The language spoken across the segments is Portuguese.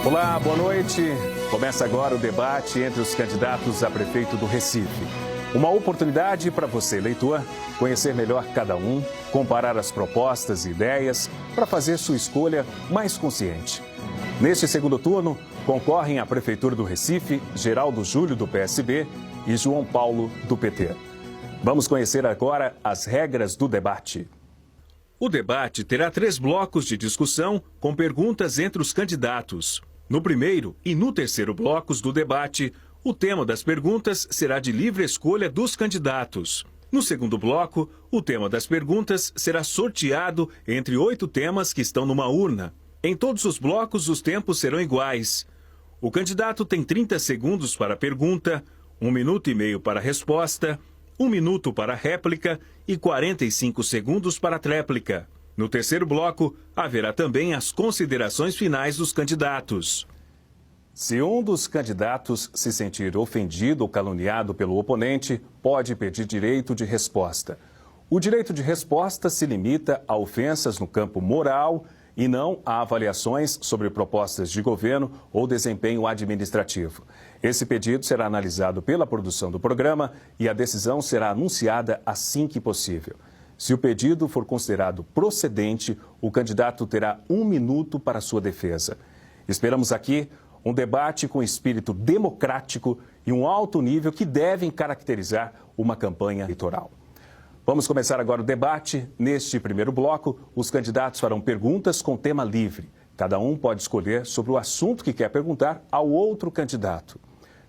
Olá, boa noite. Começa agora o debate entre os candidatos a prefeito do Recife. Uma oportunidade para você, eleitor, conhecer melhor cada um, comparar as propostas e ideias para fazer sua escolha mais consciente. Neste segundo turno, concorrem à Prefeitura do Recife, Geraldo Júlio, do PSB, e João Paulo, do PT. Vamos conhecer agora as regras do debate. O debate terá 3 blocos de discussão com perguntas entre os candidatos. No primeiro e no terceiro blocos do debate, o tema das perguntas será de livre escolha dos candidatos. No segundo bloco, o tema das perguntas será sorteado entre 8 temas que estão numa urna. Em todos os blocos, os tempos serão iguais. O candidato tem 30 segundos para a pergunta, 1 minuto e meio para a resposta, 1 minuto para a réplica e 45 segundos para a tréplica. No terceiro bloco, haverá também as considerações finais dos candidatos. Se um dos candidatos se sentir ofendido ou caluniado pelo oponente, pode pedir direito de resposta. O direito de resposta se limita a ofensas no campo moral e não a avaliações sobre propostas de governo ou desempenho administrativo. Esse pedido será analisado pela produção do programa e a decisão será anunciada assim que possível. Se o pedido for considerado procedente, o candidato terá 1 minuto para sua defesa. Esperamos aqui um debate com espírito democrático e um alto nível que devem caracterizar uma campanha eleitoral. Vamos começar agora o debate. Neste primeiro bloco, os candidatos farão perguntas com tema livre. Cada um pode escolher sobre o assunto que quer perguntar ao outro candidato.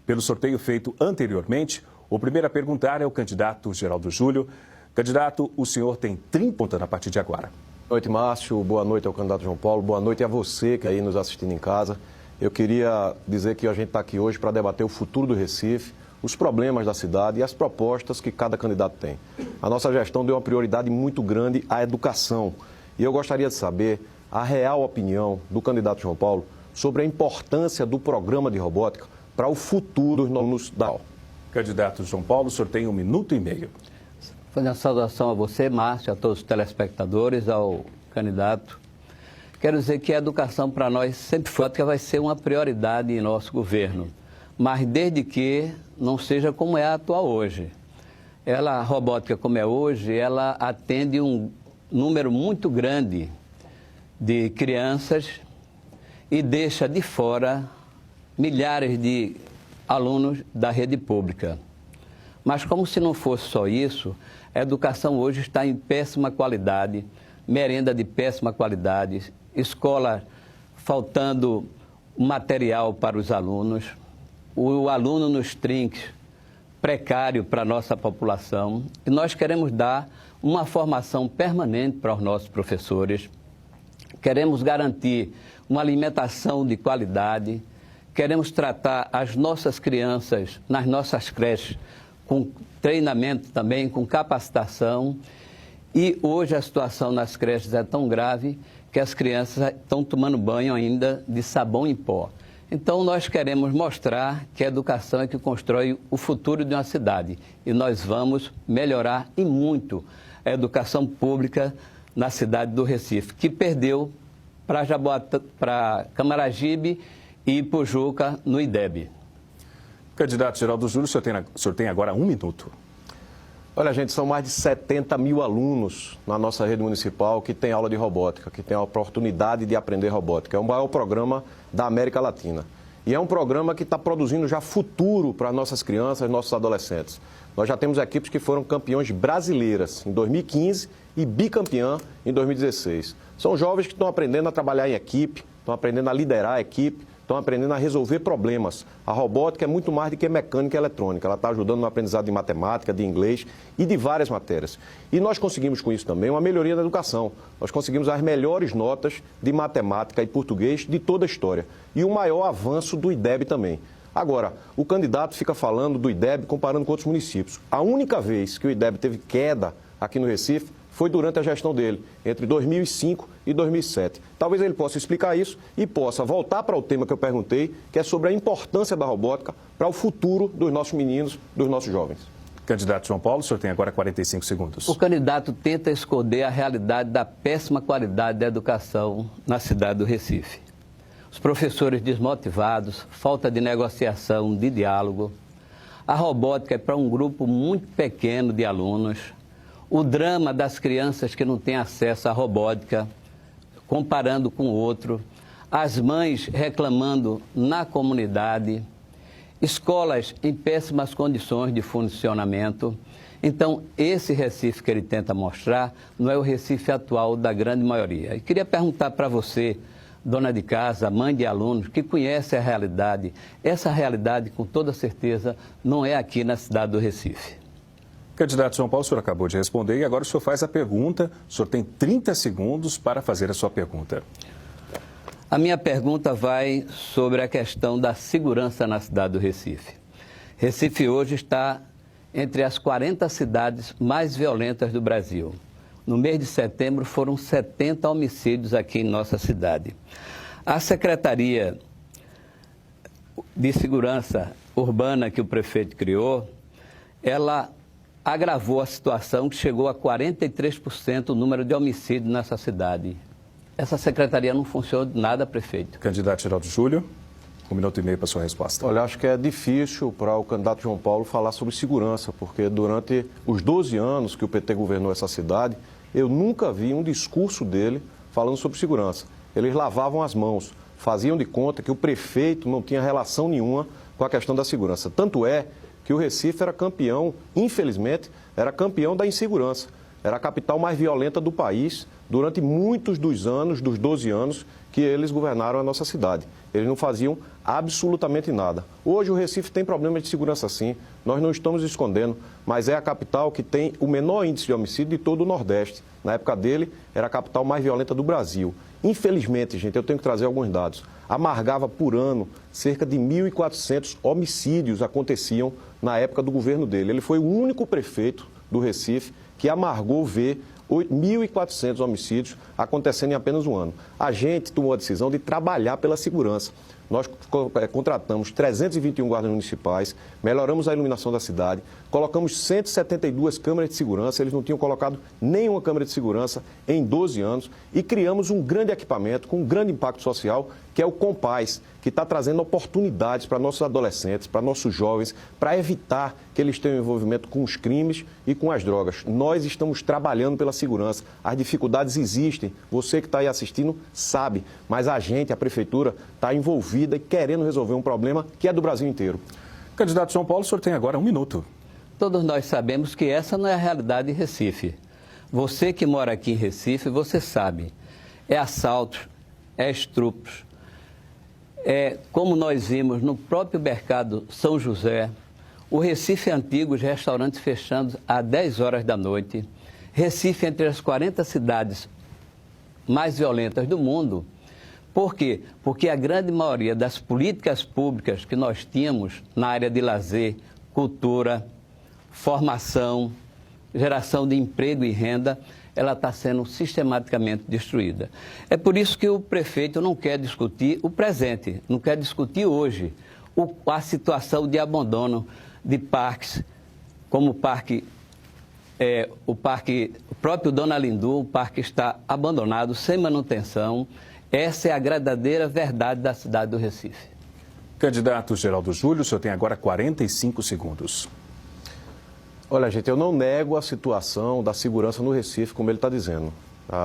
Pelo sorteio feito anteriormente, o primeiro a perguntar é o candidato Geraldo Júlio. Candidato, o senhor tem 30 pontos a partir de agora. Boa noite, Márcio. Boa noite ao candidato João Paulo. Boa noite a você que aí nos assistindo em casa. Eu queria dizer que a gente está aqui hoje para debater o futuro do Recife, os problemas da cidade e as propostas que cada candidato tem. A nossa gestão deu uma prioridade muito grande à educação. E eu gostaria de saber a real opinião do candidato João Paulo sobre a importância do programa de robótica para o futuro dos alunos da UFRJ. Candidato João Paulo, o senhor tem 1 minuto e meio. Fazendo uma saudação a você, Márcio, a todos os telespectadores, ao candidato. Quero dizer que a educação para nós sempre foi, que vai ser uma prioridade em nosso governo, mas desde que não seja como é a atual hoje. A robótica como é hoje, ela atende um número muito grande de crianças e deixa de fora milhares de alunos da rede pública. Mas como se não fosse só isso, a educação hoje está em péssima qualidade, merenda de péssima qualidade, escola faltando material para os alunos, o aluno nos trinques precário para a nossa população. E nós queremos dar uma formação permanente para os nossos professores, queremos garantir uma alimentação de qualidade, queremos tratar as nossas crianças nas nossas creches com treinamento também, com capacitação. E hoje a situação nas creches é tão grave que as crianças estão tomando banho ainda de sabão em pó. Então nós queremos mostrar que a educação é que constrói o futuro de uma cidade. E nós vamos melhorar e muito a educação pública na cidade do Recife, que perdeu para Camaragibe e Pujuca no IDEB. Candidato Geraldo Júlio, o senhor tem agora 1 minuto. Olha, gente, são mais de 70 mil alunos na nossa rede municipal que tem aula de robótica, que tem a oportunidade de aprender robótica. É o maior programa da América Latina. E é um programa que está produzindo já futuro para nossas crianças, nossos adolescentes. Nós já temos equipes que foram campeões brasileiras em 2015 e bicampeã em 2016. São jovens que estão aprendendo a trabalhar em equipe, estão aprendendo a liderar a equipe, estão aprendendo a resolver problemas. A robótica é muito mais do que mecânica e eletrônica. Ela está ajudando no aprendizado de matemática, de inglês e de várias matérias. E nós conseguimos com isso também uma melhoria da educação. Nós conseguimos as melhores notas de matemática e português de toda a história. E o maior avanço do IDEB também. Agora, o candidato fica falando do IDEB comparando com outros municípios. A única vez que o IDEB teve queda aqui no Recife foi durante a gestão dele, entre 2005 e 2007. Talvez ele possa explicar isso e possa voltar para o tema que eu perguntei, que é sobre a importância da robótica para o futuro dos nossos meninos, dos nossos jovens. Candidato João Paulo, o senhor tem agora 45 segundos. O candidato tenta esconder a realidade da péssima qualidade da educação na cidade do Recife. os professores desmotivados, falta de negociação, de diálogo. A robótica é para um grupo muito pequeno de alunos. O drama das crianças que não têm acesso à robótica, comparando com o outro. As mães reclamando na comunidade. Escolas em péssimas condições de funcionamento. Então, esse Recife que ele tenta mostrar não é o Recife atual da grande maioria. E queria perguntar para você, dona de casa, mãe de alunos, que conhece a realidade. Essa realidade, com toda certeza, não é aqui na cidade do Recife. Candidato João Paulo, o senhor acabou de responder e agora o senhor faz a pergunta. O senhor tem 30 segundos para fazer a sua pergunta. A minha pergunta vai sobre a questão da segurança na cidade do Recife. Recife hoje está entre as 40 cidades mais violentas do Brasil. No mês de setembro foram 70 homicídios aqui em nossa cidade. A Secretaria de Segurança Urbana que o prefeito criou, ela agravou a situação que chegou a 43% o número de homicídios nessa cidade. Essa secretaria não funciona de nada, prefeito. Candidato Geraldo Júlio, 1 minuto e meio para a sua resposta. Olha, acho que é difícil para o candidato João Paulo falar sobre segurança, porque durante os 12 anos que o PT governou essa cidade, eu nunca vi um discurso dele falando sobre segurança. Eles lavavam as mãos, faziam de conta que o prefeito não tinha relação nenhuma com a questão da segurança. Tanto é que o Recife era campeão, infelizmente, era campeão da insegurança. Era a capital mais violenta do país durante muitos dos anos, dos 12 anos que eles governaram a nossa cidade. Eles não faziam absolutamente nada. Hoje o Recife tem problemas de segurança sim, nós não estamos escondendo, mas é a capital que tem o menor índice de homicídio de todo o Nordeste. Na época dele, era a capital mais violenta do Brasil. Infelizmente, gente, eu tenho que trazer alguns dados. Amargava por ano cerca de 1.400 homicídios aconteciam na época do governo dele. Ele foi o único prefeito do Recife que amargou ver 1.400 homicídios acontecendo em apenas um ano. A gente tomou a decisão de trabalhar pela segurança. Nós contratamos 321 guardas municipais, melhoramos a iluminação da cidade, colocamos 172 câmeras de segurança, eles não tinham colocado nenhuma câmera de segurança em 12 anos e criamos um grande equipamento com um grande impacto social, que é o Compaz, que está trazendo oportunidades para nossos adolescentes, para nossos jovens, para evitar que eles tenham envolvimento com os crimes e com as drogas. Nós estamos trabalhando pela segurança. As dificuldades existem, você que está aí assistindo sabe, mas a gente, a prefeitura, está envolvida e querendo resolver um problema que é do Brasil inteiro. Candidato João Paulo, o senhor tem agora 1 minuto. Todos nós sabemos que essa não é a realidade em Recife. Você que mora aqui em Recife, você sabe. É assaltos, é estupros. É como nós vimos no próprio mercado São José, o Recife antigo, os restaurantes fechando às 10 horas da noite. Recife entre as 40 cidades mais violentas do mundo. Por quê? Porque a grande maioria das políticas públicas que nós tínhamos na área de lazer, cultura, formação, geração de emprego e renda, ela está sendo sistematicamente destruída. É por isso que o prefeito não quer discutir o presente, não quer discutir hoje a situação de abandono de parques, como o próprio Dona Lindu, o parque está abandonado, sem manutenção. Essa é a verdadeira verdade da cidade do Recife. Candidato Geraldo Júlio, o senhor tem agora 45 segundos. Olha, gente, eu não nego a situação da segurança no Recife, como ele está dizendo.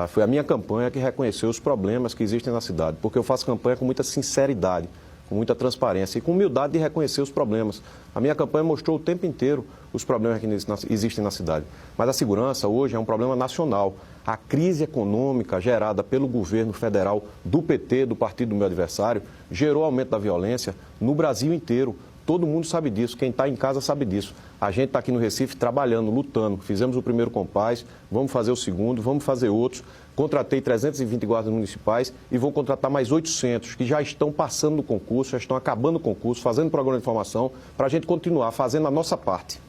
Foi a minha campanha que reconheceu os problemas que existem na cidade, porque eu faço campanha com muita sinceridade, com muita transparência e com humildade de reconhecer os problemas. A minha campanha mostrou o tempo inteiro os problemas que existem na cidade. Mas a segurança hoje é um problema nacional. A crise econômica gerada pelo governo federal do PT, do partido do meu adversário, gerou aumento da violência no Brasil inteiro. Todo mundo sabe disso, quem está em casa sabe disso. A gente está aqui no Recife trabalhando, lutando. Fizemos o primeiro Compaz, vamos fazer o segundo, vamos fazer outros. Contratei 320 guardas municipais e vou contratar mais 800 que já estão passando no concurso, já estão acabando o concurso, fazendo programa de formação, para a gente continuar fazendo a nossa parte.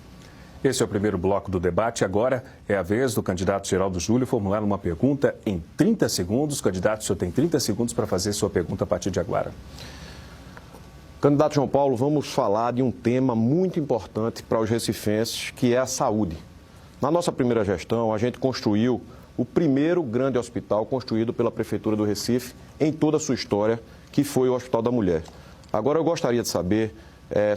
Esse é o primeiro bloco do debate. Agora é a vez do candidato Geraldo Júlio formular uma pergunta em 30 segundos. Candidato, o senhor tem 30 segundos para fazer sua pergunta a partir de agora. Candidato João Paulo, vamos falar de um tema muito importante para os recifenses, que é a saúde. Na nossa primeira gestão, a gente construiu o primeiro grande hospital construído pela Prefeitura do Recife em toda a sua história, que foi o Hospital da Mulher. Agora, eu gostaria de saber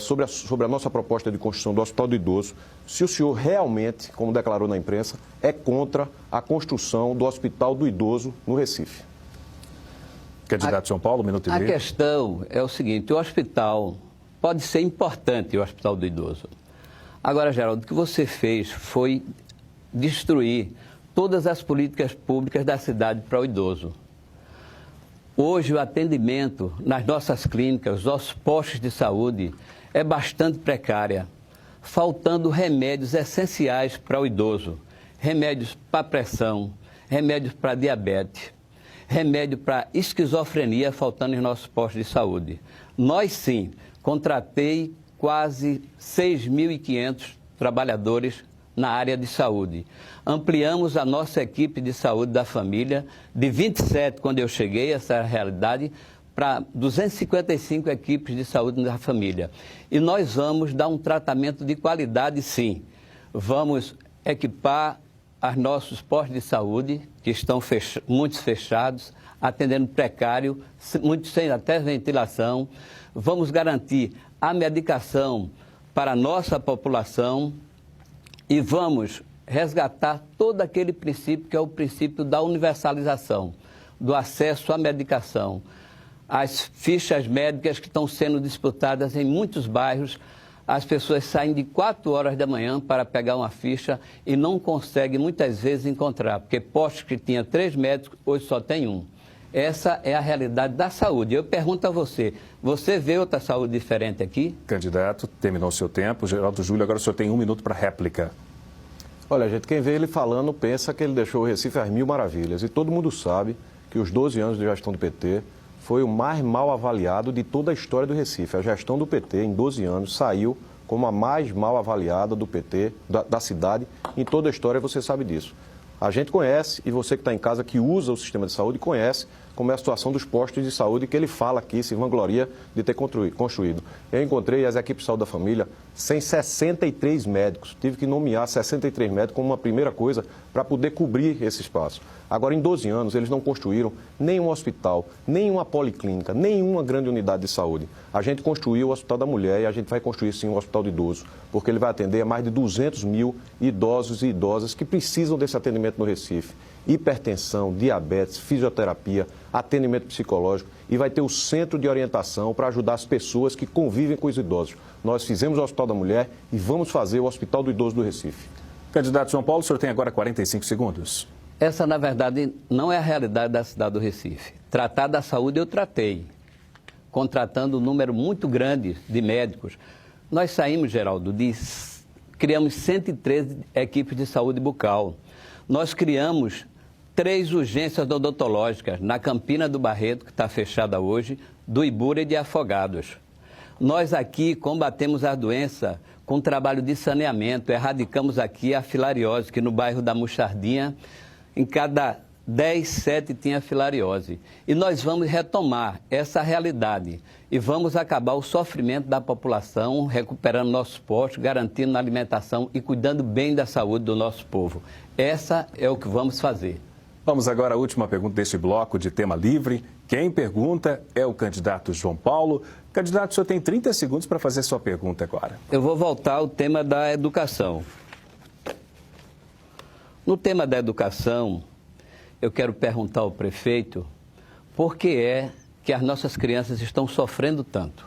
sobre a nossa proposta de construção do Hospital do Idoso, se o senhor realmente, como declarou na imprensa, é contra a construção do Hospital do Idoso no Recife. Candidato de São Paulo, minuto e meio. A questão é o seguinte, o hospital pode ser importante, o Hospital do Idoso. Agora, Geraldo, o que você fez foi destruir todas as políticas públicas da cidade para o idoso. Hoje, o atendimento nas nossas clínicas, os nossos postos de saúde, é bastante precária, faltando remédios essenciais para o idoso. Remédios para pressão, remédios para diabetes, remédio para esquizofrenia, faltando em nossos postos de saúde. Nós, sim, contratei quase 6.500 trabalhadores na área de saúde. Ampliamos a nossa equipe de saúde da família, de 27, quando eu cheguei, essa é a realidade, para 255 equipes de saúde da família. E nós vamos dar um tratamento de qualidade, sim. Vamos equipar os nossos postos de saúde, que estão muitos fechados, atendendo precário, muitos sem até ventilação. Vamos garantir a medicação para a nossa população e vamos resgatar todo aquele princípio que é o princípio da universalização, do acesso à medicação. As fichas médicas que estão sendo disputadas em muitos bairros, as pessoas saem de 4 horas da manhã para pegar uma ficha e não conseguem muitas vezes encontrar, porque postos que tinha 3 médicos, hoje só tem 1. Essa é a realidade da saúde. Eu pergunto a você, você vê outra saúde diferente aqui? Candidato, terminou o seu tempo. Geraldo Júlio, agora o senhor tem 1 minuto para réplica. Olha, gente, quem vê ele falando pensa que ele deixou o Recife às mil maravilhas. E todo mundo sabe que os 12 anos de gestão do PT foi o mais mal avaliado de toda a história do Recife. A gestão do PT, em 12 anos, saiu como a mais mal avaliada do PT, da cidade. Em toda a história, você sabe disso. A gente conhece, e você que está em casa, que usa o sistema de saúde, conhece como é a situação dos postos de saúde que ele fala aqui, se vangloria de ter construído. Eu encontrei as equipes de saúde da família sem 63 médicos. Tive que nomear 63 médicos como uma primeira coisa para poder cobrir esse espaço. Agora, em 12 anos, eles não construíram nenhum hospital, nenhuma policlínica, nenhuma grande unidade de saúde. A gente construiu o Hospital da Mulher e a gente vai construir, sim, o Hospital do Idoso, porque ele vai atender a mais de 200 mil idosos e idosas que precisam desse atendimento no Recife. Hipertensão, diabetes, fisioterapia, atendimento psicológico e vai ter o centro de orientação para ajudar as pessoas que convivem com os idosos. Nós fizemos o Hospital da Mulher e vamos fazer o Hospital do Idoso do Recife. Candidato João Paulo, o senhor tem agora 45 segundos. Essa, na verdade, não é a realidade da cidade do Recife. Tratar da saúde eu tratei, contratando um número muito grande de médicos. Nós saímos, Geraldo, criamos 113 equipes de saúde bucal. Nós criamos 3 urgências odontológicas, na Campina do Barreto, que está fechada hoje, do Ibura e de Afogados. Nós aqui combatemos a doença com trabalho de saneamento, erradicamos aqui a filariose, que no bairro da Muxardinha, em cada 10, 7 tinha filariose. E nós vamos retomar essa realidade e vamos acabar o sofrimento da população, recuperando nossos postos, garantindo a alimentação e cuidando bem da saúde do nosso povo. Essa é o que vamos fazer. Vamos agora à última pergunta deste bloco de tema livre. Quem pergunta é o candidato João Paulo. Candidato, o senhor tem 30 segundos para fazer sua pergunta agora. Eu vou voltar ao tema da educação. No tema da educação, eu quero perguntar ao prefeito por que é que as nossas crianças estão sofrendo tanto.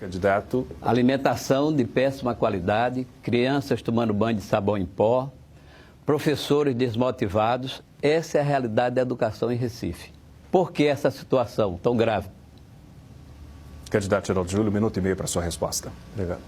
Candidato. Alimentação de péssima qualidade, crianças tomando banho de sabão em pó, professores desmotivados. Essa é a realidade da educação em Recife. Por que essa situação tão grave? Candidato Geraldo Júlio, 1 minuto e meio para sua resposta. Obrigado.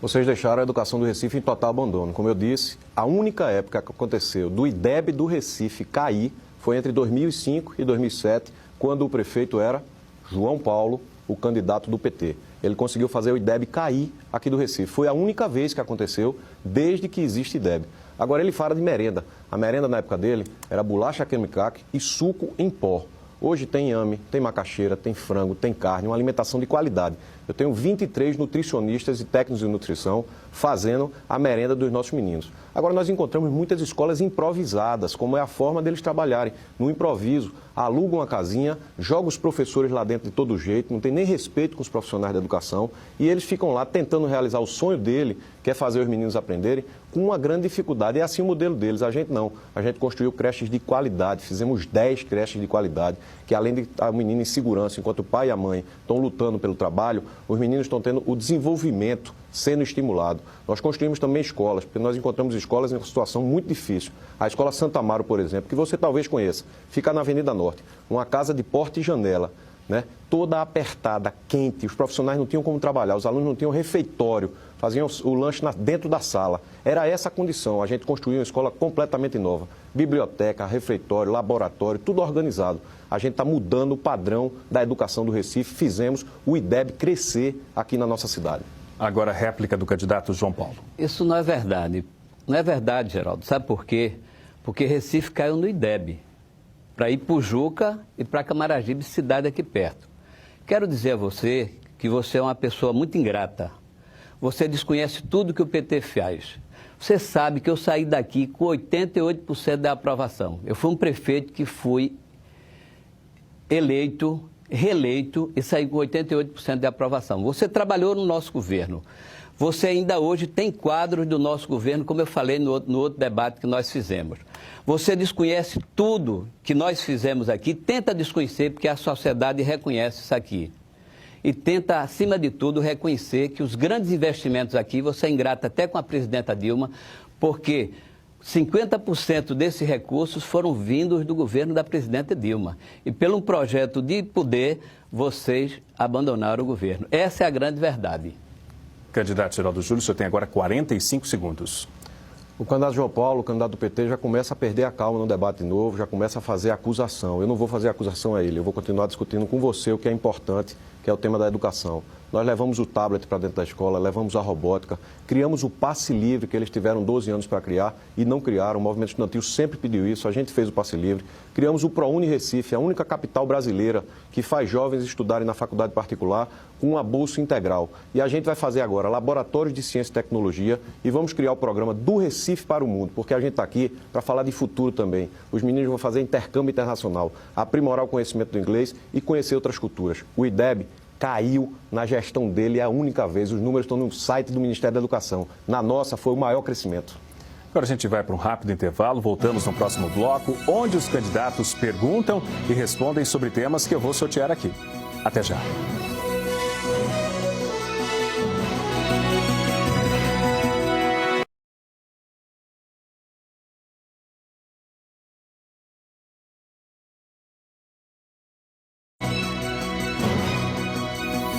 Vocês deixaram a educação do Recife em total abandono. Como eu disse, a única época que aconteceu do IDEB do Recife cair foi entre 2005 e 2007, quando o prefeito era João Paulo, o candidato do PT. Ele conseguiu fazer o IDEB cair aqui do Recife. Foi a única vez que aconteceu desde que existe IDEB. Agora ele fala de merenda. A merenda na época dele era bolacha quemicaque e suco em pó. Hoje tem inhame, tem macaxeira, tem frango, tem carne, uma alimentação de qualidade. Eu tenho 23 nutricionistas e técnicos de nutrição fazendo a merenda dos nossos meninos. Agora, nós encontramos muitas escolas improvisadas, como é a forma deles trabalharem, no improviso. Alugam a casinha, jogam os professores lá dentro de todo jeito, não tem nem respeito com os profissionais da educação, e eles ficam lá tentando realizar o sonho dele, que é fazer os meninos aprenderem, com uma grande dificuldade. É assim o modelo deles, a gente não. A gente construiu creches de qualidade, fizemos 10 creches de qualidade, que além de estar o menino em segurança, enquanto o pai e a mãe estão lutando pelo trabalho, os meninos estão tendo o desenvolvimento sendo estimulado. Nós construímos também escolas, porque nós encontramos escolas em uma situação muito difícil. A Escola Santa Amaro, por exemplo, que você talvez conheça, fica na Avenida Norte, uma casa de porta e janela, né? Toda apertada, quente, os profissionais não tinham como trabalhar, os alunos não tinham refeitório, faziam o lanche dentro da sala. Era essa a condição, a gente construiu uma escola completamente nova. Biblioteca, refeitório, laboratório, tudo organizado. A gente está mudando o padrão da educação do Recife, fizemos o IDEB crescer aqui na nossa cidade. Agora, réplica do candidato João Paulo. Isso não é verdade. Não é verdade, Geraldo. Sabe por quê? Porque Recife caiu no IDEB, para Ipujuca e para Camaragibe, cidade aqui perto. Quero dizer a você que você é uma pessoa muito ingrata. Você desconhece tudo que o PT faz. Você sabe que eu saí daqui com 88% da aprovação. Eu fui um prefeito que fui eleito, reeleito e saí com 88% de aprovação. Você trabalhou no nosso governo. Você ainda hoje tem quadros do nosso governo, como eu falei no outro debate que nós fizemos. Você desconhece tudo que nós fizemos aqui, tenta desconhecer porque a sociedade reconhece isso aqui. E tenta, acima de tudo, reconhecer que os grandes investimentos aqui, você é ingrato até com a presidenta Dilma, porque 50% desses recursos foram vindos do governo da presidenta Dilma. E pelo projeto de poder, vocês abandonaram o governo. Essa é a grande verdade. Candidato Geraldo Júlio, o senhor tem agora 45 segundos. O candidato João Paulo, o candidato do PT, já começa a perder a calma no debate novo, já começa a fazer acusação. Eu não vou fazer acusação a ele, eu vou continuar discutindo com você o que é importante, que é o tema da educação. Nós levamos o tablet para dentro da escola, levamos a robótica, criamos o passe livre, que eles tiveram 12 anos para criar e não criaram. O movimento estudantil sempre pediu isso, a gente fez o passe livre. Criamos o ProUni Recife, a única capital brasileira que faz jovens estudarem na faculdade particular com uma bolsa integral. E a gente vai fazer agora laboratórios de ciência e tecnologia e vamos criar o programa do Recife para o mundo, porque a gente está aqui para falar de futuro também. Os meninos vão fazer intercâmbio internacional, aprimorar o conhecimento do inglês e conhecer outras culturas. O IDEB caiu na gestão dele, é a única vez. Os números estão no site do Ministério da Educação. Na nossa, foi o maior crescimento. Agora a gente vai para um rápido intervalo, voltamos no próximo bloco, onde os candidatos perguntam e respondem sobre temas que eu vou sortear aqui. Até já.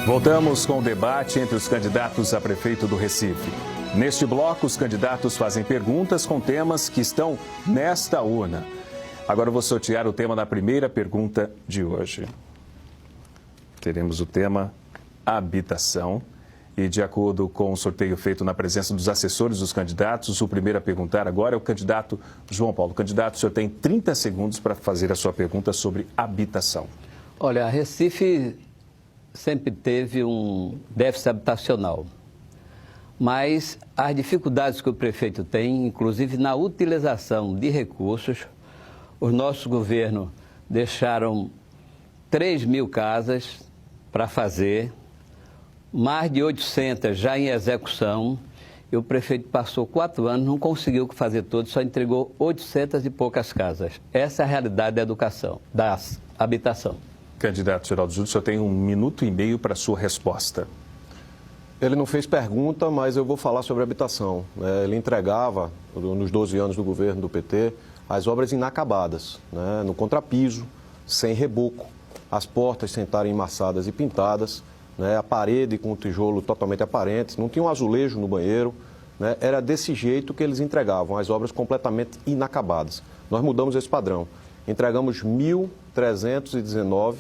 Voltamos com o debate entre os candidatos a prefeito do Recife. Neste bloco, os candidatos fazem perguntas com temas que estão nesta urna. Agora eu vou sortear o tema da primeira pergunta de hoje. Teremos o tema habitação. E de acordo com o sorteio feito na presença dos assessores dos candidatos, o primeiro a perguntar agora é o candidato João Paulo. Candidato, o senhor tem 30 segundos para fazer a sua pergunta sobre habitação. Olha, Recife sempre teve um déficit habitacional, mas as dificuldades que o prefeito tem, inclusive na utilização de recursos, os nossos governos deixaram 3.000 casas para fazer, mais de 800 já em execução, e o prefeito passou 4 anos, não conseguiu fazer tudo, só entregou 800 e poucas casas. Essa é a realidade da educação, da habitação. Candidato Geraldo Júlio, o senhor tem 1 minuto e meio para a sua resposta. Ele não fez pergunta, mas eu vou falar sobre habitação. Ele entregava, nos 12 anos do governo do PT, as obras inacabadas, né? No contrapiso, sem reboco, as portas sem estarem emassadas e pintadas, né? A parede com o tijolo totalmente aparente, não tinha um azulejo no banheiro, né? Era desse jeito que eles entregavam, as obras completamente inacabadas. Nós mudamos esse padrão. Entregamos 1.319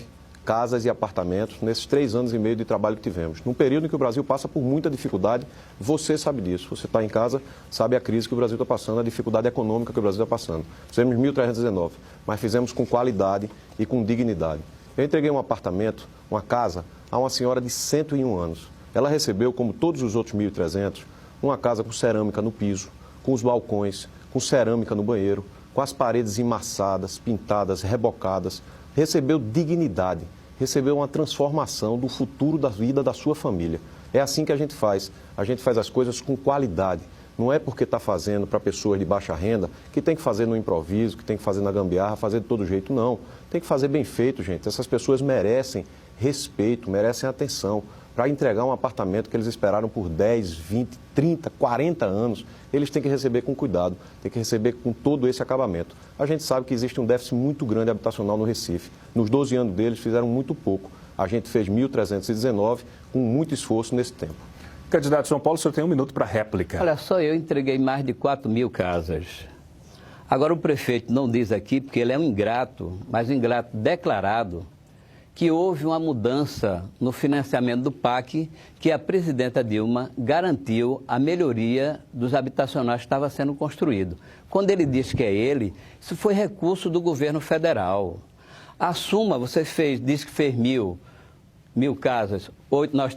casas e apartamentos nesses 3 anos e meio de trabalho que tivemos. Num período em que o Brasil passa por muita dificuldade, você sabe disso. Você está em casa, sabe a crise que o Brasil está passando, a dificuldade econômica que o Brasil está passando. Fizemos 1.319, mas fizemos com qualidade e com dignidade. Eu entreguei um apartamento, uma casa, a uma senhora de 101 anos. Ela recebeu, como todos os outros 1.300, uma casa com cerâmica no piso, com os balcões, com cerâmica no banheiro, com as paredes emassadas, pintadas, rebocadas. Recebeu dignidade, recebeu uma transformação do futuro da vida da sua família. É assim que a gente faz as coisas com qualidade. Não é porque está fazendo para pessoas de baixa renda que tem que fazer no improviso, que tem que fazer na gambiarra, fazer de todo jeito, não. Tem que fazer bem feito, gente. Essas pessoas merecem respeito, merecem atenção. Para entregar um apartamento que eles esperaram por 10, 20, 30, 40 anos, eles têm que receber com cuidado, têm que receber com todo esse acabamento. A gente sabe que existe um déficit muito grande habitacional no Recife. Nos 12 anos deles fizeram muito pouco. A gente fez 1.319 com muito esforço nesse tempo. Candidato João Paulo, o senhor tem 1 minuto para réplica. Olha só, eu entreguei mais de 4.000 casas. Agora o prefeito não diz aqui, porque ele é um ingrato, mas um ingrato declarado, que houve uma mudança no financiamento do PAC, que a presidenta Dilma garantiu a melhoria dos habitacionais que estava sendo construído. Quando ele diz que é ele, isso foi recurso do governo federal. Assuma, você disse que fez 1.000 casas,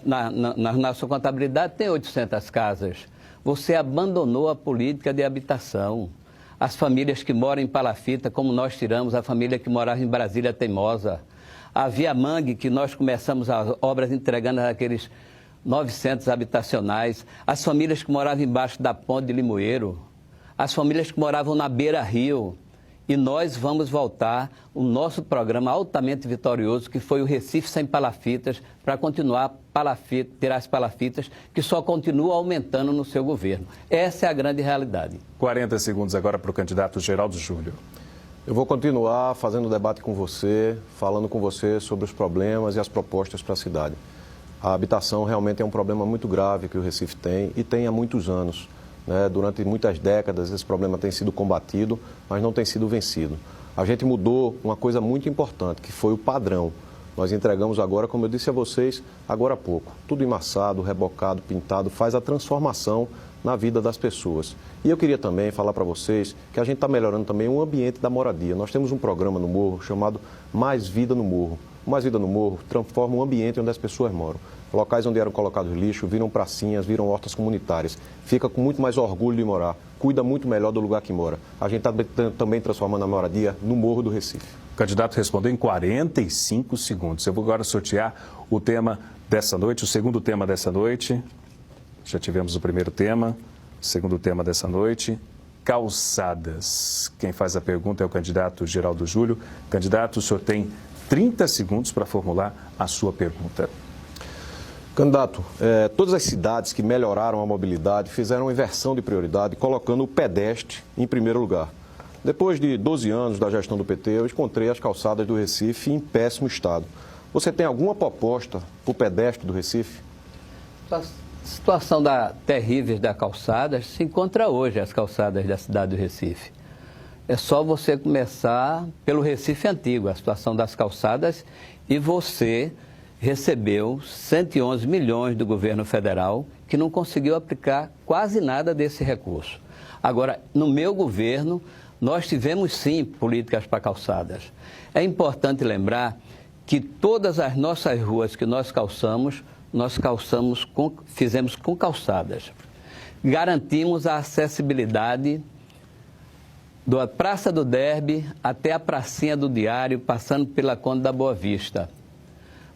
na nossa contabilidade tem 800 casas. Você abandonou a política de habitação. As famílias que moram em Palafita, como nós tiramos a família que morava em Brasília Teimosa. A Via Mangue, que nós começamos as obras entregando aqueles 900 habitacionais. As famílias que moravam embaixo da ponte de Limoeiro. As famílias que moravam na beira-rio. E nós vamos voltar o nosso programa altamente vitorioso, que foi o Recife Sem Palafitas, para continuar tirar as palafitas, que só continuam aumentando no seu governo. Essa é a grande realidade. 40 segundos agora para o candidato Geraldo Júlio. Eu vou continuar fazendo debate com você, falando com você sobre os problemas e as propostas para a cidade. A habitação realmente é um problema muito grave que o Recife tem e tem há muitos anos. Durante muitas décadas esse problema tem sido combatido, mas não tem sido vencido. A gente mudou uma coisa muito importante, que foi o padrão. Nós entregamos agora, como eu disse a vocês, agora há pouco, tudo emassado, rebocado, pintado, faz a transformação na vida das pessoas. E eu queria também falar para vocês que a gente está melhorando também o ambiente da moradia. Nós temos um programa no Morro chamado Mais Vida no Morro. O Mais Vida no Morro transforma o ambiente onde as pessoas moram. Locais onde eram colocados lixo, viram pracinhas, viram hortas comunitárias. Fica com muito mais orgulho de morar, cuida muito melhor do lugar que mora. A gente está também transformando a moradia no Morro do Recife. O candidato respondeu em 45 segundos. Eu vou agora sortear o tema dessa noite, o segundo tema dessa noite. Já tivemos o primeiro tema, o segundo tema dessa noite. Calçadas. Quem faz a pergunta é o candidato Geraldo Júlio. Candidato, o senhor tem 30 segundos para formular a sua pergunta. Candidato, todas as cidades que melhoraram a mobilidade fizeram uma inversão de prioridade, colocando o pedestre em primeiro lugar. Depois de 12 anos da gestão do PT, eu encontrei as calçadas do Recife em péssimo estado. Você tem alguma proposta para o pedestre do Recife? A situação terrível da calçada se encontra hoje, as calçadas da cidade do Recife. É só você começar pelo Recife Antigo, a situação das calçadas, e você recebeu 111 milhões do governo federal, que não conseguiu aplicar quase nada desse recurso. Agora, no meu governo, nós tivemos sim políticas para calçadas. É importante lembrar que todas as nossas ruas que nós fizemos com calçadas. Garantimos a acessibilidade da Praça do Derby até a Pracinha do Diário, passando pela Conde da Boa Vista.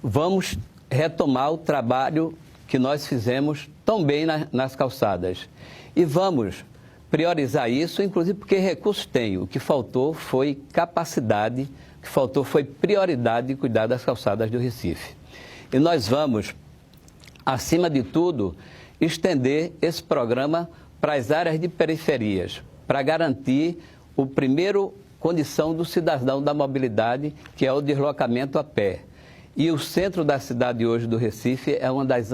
Vamos retomar o trabalho que nós fizemos tão bem nas calçadas. E vamos priorizar isso, inclusive porque recursos tem. O que faltou foi capacidade, o que faltou foi prioridade de cuidar das calçadas do Recife. E nós vamos, acima de tudo, estender esse programa para as áreas de periferias, para garantir o primeiro condição do cidadão da mobilidade, que é o deslocamento a pé. E o centro da cidade hoje do Recife é uma das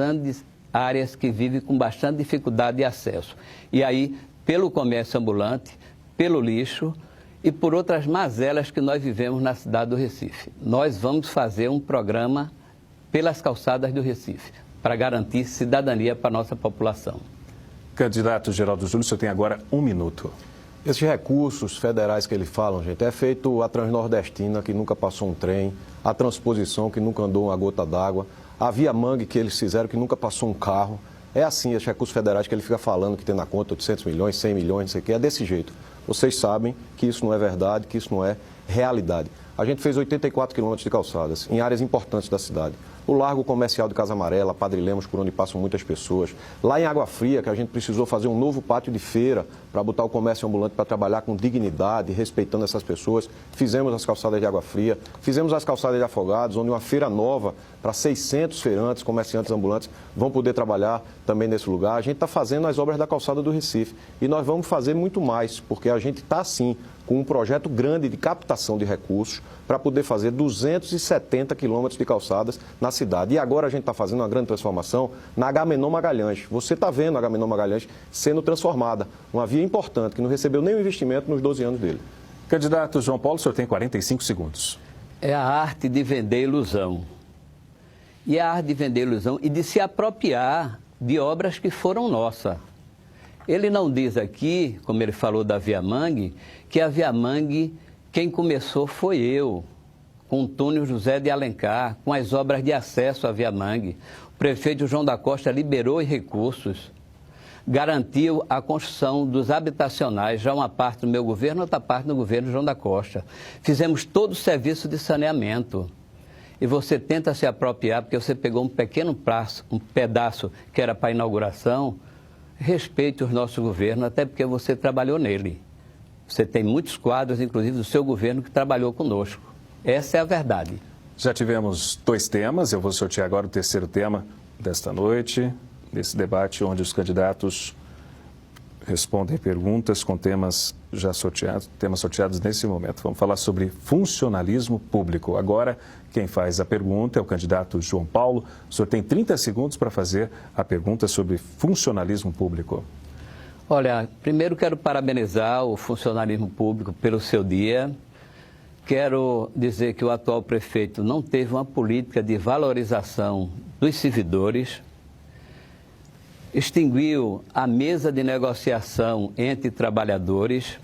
áreas que vive com bastante dificuldade de acesso. E aí, pelo comércio ambulante, pelo lixo e por outras mazelas que nós vivemos na cidade do Recife. Nós vamos fazer um programa pelas calçadas do Recife, para garantir cidadania para a nossa população. Candidato Geraldo Júlio, o senhor tem agora 1 minuto. Esses recursos federais que eles falam, gente, é feito a Transnordestina, que nunca passou um trem, a Transposição, que nunca andou uma gota d'água, a Via Mangue, que eles fizeram, que nunca passou um carro. É assim, esses recursos federais que ele fica falando que tem na conta 800 milhões, 100 milhões, não sei o quê, é desse jeito. Vocês sabem que isso não é verdade, que isso não é realidade. A gente fez 84 quilômetros de calçadas em áreas importantes da cidade. O Largo Comercial de Casa Amarela, Padre Lemos, por onde passam muitas pessoas. Lá em Água Fria, que a gente precisou fazer um novo pátio de feira para botar o comércio ambulante para trabalhar com dignidade, respeitando essas pessoas. Fizemos as calçadas de Água Fria, fizemos as calçadas de Afogados, onde uma feira nova para 600 feirantes, comerciantes ambulantes vão poder trabalhar também nesse lugar. A gente está fazendo as obras da calçada do Recife e nós vamos fazer muito mais, porque a gente está sim com um projeto grande de captação de recursos para poder fazer 270 quilômetros de calçadas na cidade. E agora a gente está fazendo uma grande transformação na Agamenon Magalhães. Você está vendo a Agamenon Magalhães sendo transformada, uma via importante que não recebeu nenhum investimento nos 12 anos dele. Candidato João Paulo, o senhor tem 45 segundos. É a arte de vender ilusão. E a arte de vender ilusão e de se apropriar de obras que foram nossas. Ele não diz aqui, como ele falou da Via Mangue, que a Via Mangue, quem começou foi eu, com o túnel José de Alencar, com as obras de acesso à Via Mangue. O prefeito João da Costa liberou os recursos, garantiu a construção dos habitacionais, já uma parte do meu governo, outra parte do governo João da Costa. Fizemos todo o serviço de saneamento. E você tenta se apropriar, porque você pegou um pequeno pedaço que era para a inauguração. Respeite o nosso governo, até porque você trabalhou nele. Você tem muitos quadros, inclusive do seu governo, que trabalhou conosco. Essa é a verdade. Já tivemos 2 temas, eu vou sortear agora o terceiro tema desta noite, nesse debate onde os candidatos respondem perguntas com temas já sorteados nesse momento. Vamos falar sobre funcionalismo público. Agora, quem faz a pergunta é o candidato João Paulo. O senhor tem 30 segundos para fazer a pergunta sobre funcionalismo público. Olha, primeiro quero parabenizar o funcionalismo público pelo seu dia. Quero dizer que o atual prefeito não teve uma política de valorização dos servidores, extinguiu a mesa de negociação entre trabalhadores,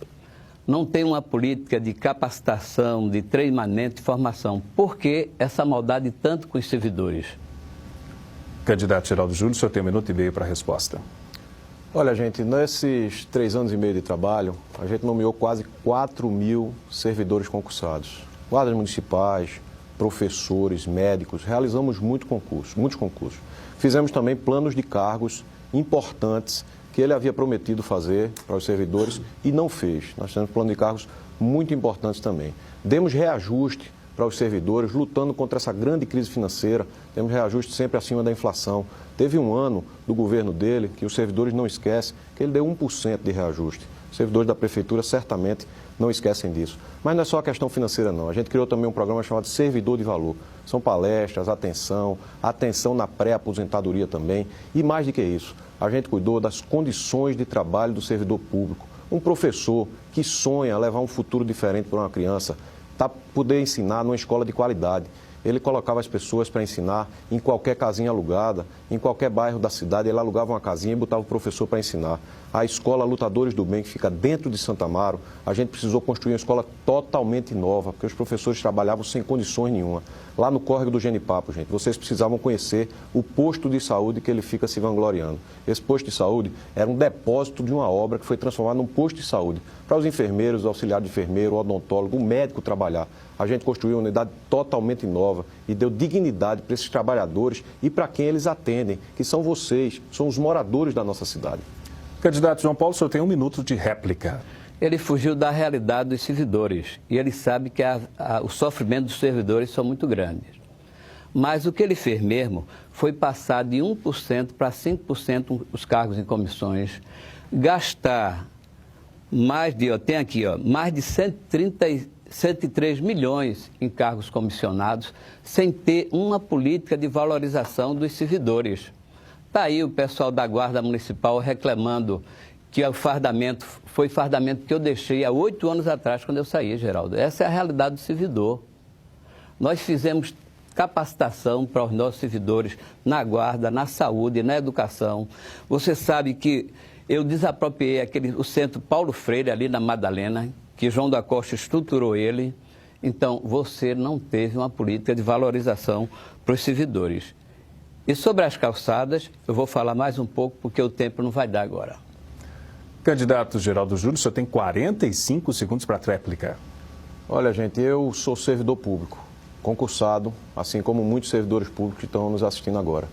não tem uma política de capacitação, de treinamento, de formação. Por que essa maldade tanto com os servidores? Candidato Geraldo Júlio, o senhor tem 1 minuto e meio para a resposta. Olha, gente, nesses 3 anos e meio de trabalho, a gente nomeou quase 4 mil servidores concursados. Guardas municipais, professores, médicos, realizamos muitos concursos. Fizemos também planos de cargos importantes que ele havia prometido fazer para os servidores e não fez. Nós temos plano de cargos muito importantes também. Demos reajuste para os servidores, lutando contra essa grande crise financeira, temos reajuste sempre acima da inflação. Teve um ano do governo dele que os servidores não esquecem, que ele deu 1% de reajuste. Os servidores da prefeitura certamente não esquecem disso. Mas não é só a questão financeira, não. A gente criou também um programa chamado Servidor de Valor. São palestras, atenção na pré-aposentadoria também. E mais do que isso, a gente cuidou das condições de trabalho do servidor público. Um professor que sonha levar um futuro diferente para uma criança, poder ensinar numa escola de qualidade. Ele colocava as pessoas para ensinar em qualquer casinha alugada, em qualquer bairro da cidade, ele alugava uma casinha e botava o professor para ensinar. A escola Lutadores do Bem, que fica dentro de Santa Amaro, a gente precisou construir uma escola totalmente nova, porque os professores trabalhavam sem condições nenhuma. Lá no córrego do Genipapo, gente, vocês precisavam conhecer o posto de saúde que ele fica se vangloriando. Esse posto de saúde era um depósito de uma obra que foi transformada num posto de saúde. Para os enfermeiros, o auxiliar de enfermeiro, o odontólogo, o médico trabalhar. A gente construiu uma unidade totalmente nova e deu dignidade para esses trabalhadores e para quem eles atendem, que são vocês, são os moradores da nossa cidade. Candidato João Paulo, o senhor tem 1 minuto de réplica. Ele fugiu da realidade dos servidores e ele sabe que o sofrimento dos servidores são muito grandes. Mas o que ele fez mesmo foi passar de 1% para 5% os cargos em comissões, gastar mais de 103 milhões em cargos comissionados, sem ter uma política de valorização dos servidores. Está aí o pessoal da Guarda Municipal reclamando que o fardamento foi fardamento que eu deixei há 8 anos atrás, quando eu saí, Geraldo. Essa é a realidade do servidor. Nós fizemos capacitação para os nossos servidores na Guarda, na saúde, na educação. Você sabe que Eu desapropriei o centro Paulo Freire, ali na Madalena, que João da Costa estruturou ele. Então, você não teve uma política de valorização para os servidores. E sobre as calçadas, eu vou falar mais um pouco, porque o tempo não vai dar agora. Candidato Geraldo Júlio, o senhor tem 45 segundos para a tréplica. Olha, gente, eu sou servidor público, concursado, assim como muitos servidores públicos que estão nos assistindo agora.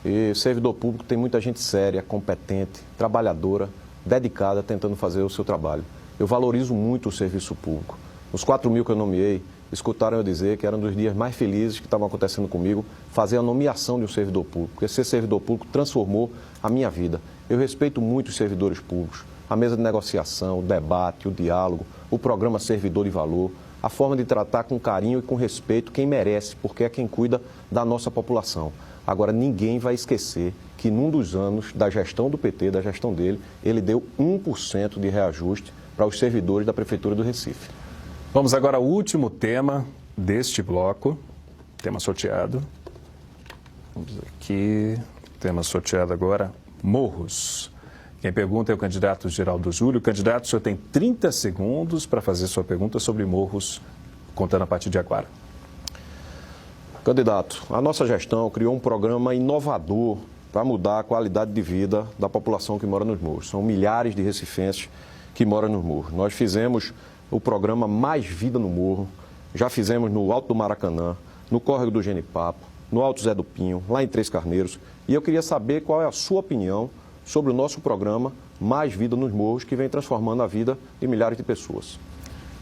E servidor público tem muita gente séria, competente, trabalhadora, dedicada, tentando fazer o seu trabalho. Eu valorizo muito o serviço público. Os 4.000 que eu nomeei, escutaram eu dizer que eram dos dias mais felizes que estavam acontecendo comigo, fazer a nomeação de um servidor público, porque ser servidor público transformou a minha vida. Eu respeito muito os servidores públicos, a mesa de negociação, o debate, o diálogo, o programa Servidor de Valor, a forma de tratar com carinho e com respeito quem merece, porque é quem cuida da nossa população. Agora, ninguém vai esquecer que num dos anos da gestão do PT, da gestão dele, ele deu 1% de reajuste para os servidores da Prefeitura do Recife. Vamos agora ao último tema deste bloco, tema sorteado. Vamos aqui, tema sorteado agora, morros. Quem pergunta é o candidato Geraldo Júlio. Candidato, o senhor tem 30 segundos para fazer sua pergunta sobre morros, contando a partir de agora. Candidato, a nossa gestão criou um programa inovador para mudar a qualidade de vida da população que mora nos morros. São milhares de recifenses que moram nos morros. Nós fizemos o programa Mais Vida no Morro, já fizemos no Alto do Maracanã, no Córrego do Genipapo, no Alto Zé do Pinho, lá em Três Carneiros. E eu queria saber qual é a sua opinião sobre o nosso programa Mais Vida nos Morros, que vem transformando a vida de milhares de pessoas.